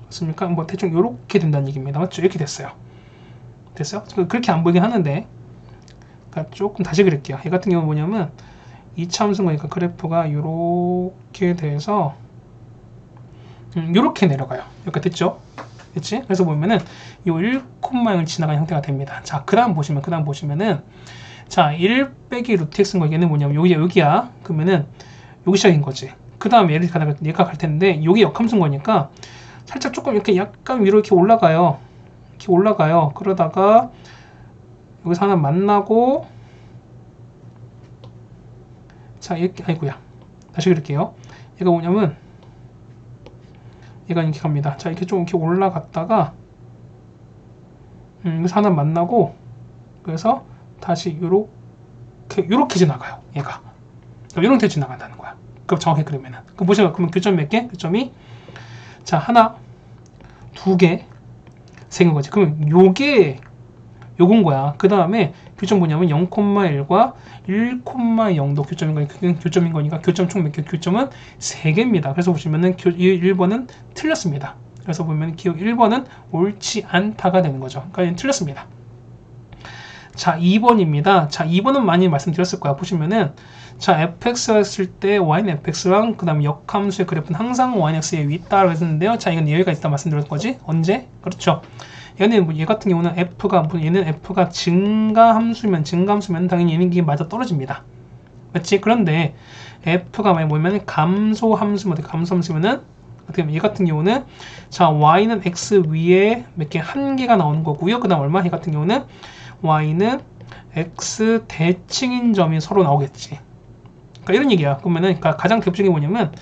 맞습니까? 뭐 대충 이렇게 된다는 얘기입니다. 맞죠? 이렇게 됐어요. 됐어요? 그렇게 안 보이긴 하는데, 그러니까 조금 다시 그릴게요. 얘 같은 경우는 뭐냐면 2차 함수인 거니까 그래프가 이렇게 돼서 이렇게 내려가요. 이렇게 됐죠? 그치? 그래서 보면은 이 1,0을 지나간 형태가 됩니다. 자, 그 다음 보시면은 자, 1 빼기 루트 x인 거 얘는 뭐냐면 여기야. 그러면은 여기 시작인 거지. 그 다음에 얘가 갈 텐데 여기 역함수인 거니까 살짝 조금 이렇게 약간 위로 이렇게 올라가요. 이렇게 올라가요. 그러다가 여기서 하나 만나고 자, 이렇게, 아이고야. 다시 그릴게요. 얘가 뭐냐면, 얘가 이렇게 갑니다. 자, 이렇게 좀 이렇게 올라갔다가, 그래서 하나 만나고, 그래서 다시 요렇게 지나가요. 얘가. 요렇게 지나간다는 거야. 그럼 정확히 그리면은. 그럼 보시면, 그러면 교점 몇 개? 교점이, 자, 하나, 두 개, 세 개인 거지. 그러면 요건 거야. 그 다음에 교점 뭐냐면 0,1과 1,0도 교점인 거니까 교점 총 몇 개? 교점은 3개입니다. 그래서 보시면은 1번은 틀렸습니다. 그래서 보면 기억 1번은 옳지 않다가 되는 거죠. 그러니까 틀렸습니다. 자, 2번입니다. 자, 2번은 많이 말씀드렸을 거야. 보시면은 자, fx가 했을 때 y는 fx랑 그 다음에 역함수의 그래프는 항상 y는 x에 위 있다라고 했는데요. 자, 이건 예외가 있다 말씀드렸던 거지. 언제? 그렇죠. 얘 같은 경우는 얘는 f가 증가함수면 당연히 얘는 이게 맞아 떨어집니다. 맞지? 그런데 f가 만약 뭐냐면 감소함수면은 어떻게 보면 얘 같은 경우는 자, y는 x 위에 몇 개? 한 개가 나오는 거고요. 그 다음 얼마? 얘 같은 경우는 y는 x 대칭인 점이 서로 나오겠지. 그러니까 이런 얘기야. 그러면은 가장 대표적인 게 뭐냐면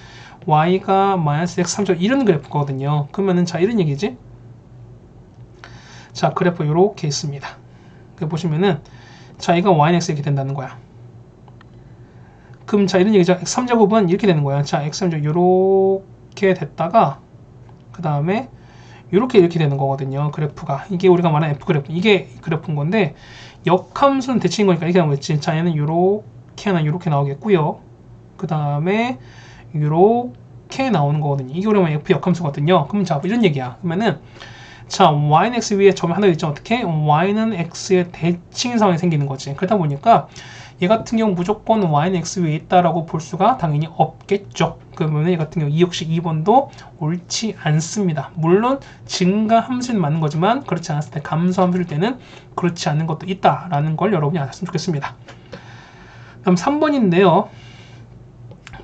y가 마이너스 x 3점 이런 그래프거든요. 그러면은 자, 이런 얘기지. 자, 그래프 이렇게 있습니다. 보시면은 자, 이거 y는 x 이렇게 된다는 거야. 그럼 자, 이런 얘기죠. x 3제곱은 이렇게 되는 거야. 자, x 3제곱 이렇게 됐다가 그 다음에 이렇게 되는 거거든요. 그래프가. 이게 우리가 말하는 f 그래프. 이게 그래프인 건데 역함수는 대칭인 거니까 이렇게 나오겠지. 자, 얘는 이렇게 나오겠고요. 그 다음에 이렇게 나오는 거거든요. 이게 우리가 f 역함수거든요. 그럼 자, 이런 얘기야. 그러면은 자, y는 x 위에 점이 하나 있죠. 어떻게? y는 x의 대칭인 상황이 생기는 거지. 그러다 보니까 얘 같은 경우 무조건 y는 x 위에 있다라고 볼 수가 당연히 없겠죠. 그러면 얘 같은 경우 역시 2번도 옳지 않습니다. 물론 증가 함수는 맞는 거지만 그렇지 않았을 때 감소 함수일 때는 그렇지 않은 것도 있다라는 걸 여러분이 아셨으면 좋겠습니다. 그럼 3번인데요.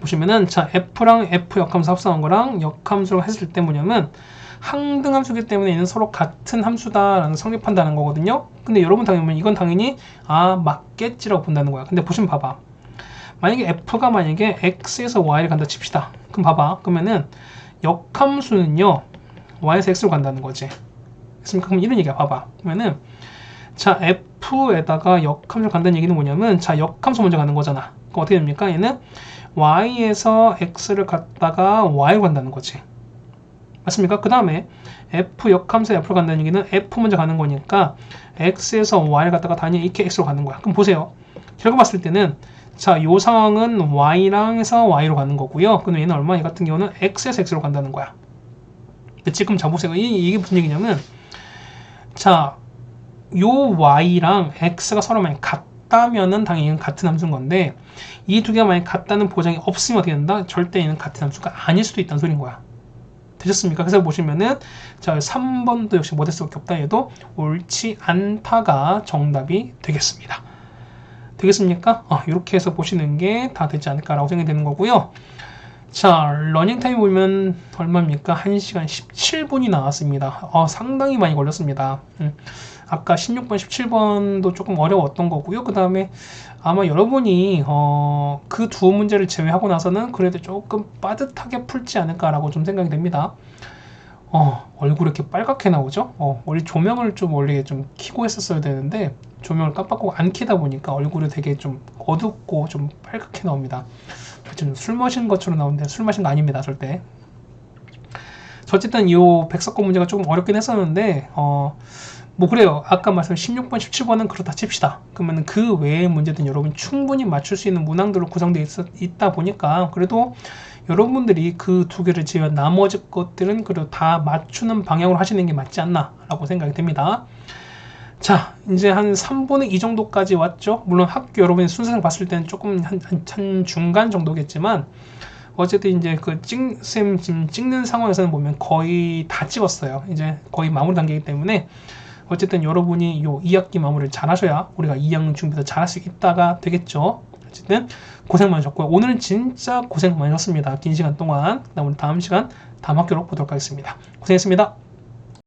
보시면은 자, f랑 f 역함수 합성한 거랑 역함수를 했을 때 뭐냐면 항등함수이기 때문에 얘는 서로 같은 함수다라는 성립한다는 거거든요. 근데 여러분 당연히 이건 당연히 맞겠지라고 본다는 거야. 근데 보시면 봐봐. 만약에 f가 만약에 x에서 y를 간다 칩시다. 그럼 봐봐. 그러면은 역함수는요 y에서 x로 간다는 거지. 됐습니까? 그럼 이런 얘기야. 봐봐. 그러면은 자, f에다가 역함수를 간다는 얘기는 뭐냐면 자, 역함수 먼저 가는 거잖아. 그럼 어떻게 됩니까? 얘는 y에서 x를 갔다가 y로 간다는 거지. 맞습니까? 그 다음에 f 역함수에 f로 간다는 얘기는 f 먼저 가는 거니까 x에서 y를 갖다가 단위 이렇게 x로 가는 거야. 그럼 보세요. 결과 봤을 때는 자, 요 상황은 y랑 해서 y로 가는 거고요. 그럼 얘는 얼마? 얘 같은 경우는 x에서 x로 간다는 거야. 지금 자, 보세요. 이게 무슨 얘기냐면 자, 요 y랑 x가 서로 만약 같다면은 당연히 같은 함수인 건데 이 두 개가 만약 같다는 보장이 없으면 어떻게 된다? 절대 얘는 같은 함수가 아닐 수도 있다는 소리인 거야. 되셨습니까? 그래서 보시면은 자, 3번도 역시 뭐 될 수밖에 없다 해도 옳지 않다가 정답이 되겠습니다. 되겠습니까? 이렇게 해서 보시는 게 다 되지 않을까라고 생각이 되는 거고요. 자, 러닝타임 보면 얼마입니까? 1시간 17분이 나왔습니다. 상당히 많이 걸렸습니다. 아까 16번, 17번도 조금 어려웠던 거고요. 그 다음에 아마 여러분이 그 두 문제를 제외하고 나서는 그래도 조금 빠듯하게 풀지 않을까라고 좀 생각이 됩니다. 얼굴이 이렇게 빨갛게 나오죠? 원래 조명을 좀 원래 좀 켜고 했었어야 되는데 조명을 깜빡하고 안 켜다 보니까 얼굴이 되게 좀 어둡고 좀 빨갛게 나옵니다. 좀 술 마신 것처럼 나오는데 술 마신 거 아닙니다, 절대. 어쨌든 이 백석권 문제가 조금 어렵긴 했었는데 뭐 그래요. 아까 말씀 16번, 17번은 그렇다 칩시다. 그러면 그 외의 문제들은 여러분 충분히 맞출 수 있는 문항들로 구성되어 있다 보니까 그래도 여러분들이 그 두 개를 제외한 나머지 것들은 그래도 다 맞추는 방향으로 하시는 게 맞지 않나 라고 생각이 됩니다. 자, 이제 한 3분의 2 정도까지 왔죠. 물론 학교 여러분이 순서상 봤을 때는 조금 한 중간 정도겠지만 어쨌든 이제 쌤 지금 찍는 상황에서는 보면 거의 다 찍었어요. 이제 거의 마무리 단계이기 때문에 어쨌든 여러분이 요 2학기 마무리를 잘 하셔야 우리가 2학년 준비도 잘 할 수 있다가 되겠죠. 어쨌든 고생 많으셨고요. 오늘은 진짜 고생 많으셨습니다. 긴 시간 동안. 그다음 우리 다음 시간 다음 학교로 보도록 하겠습니다. 고생했습니다.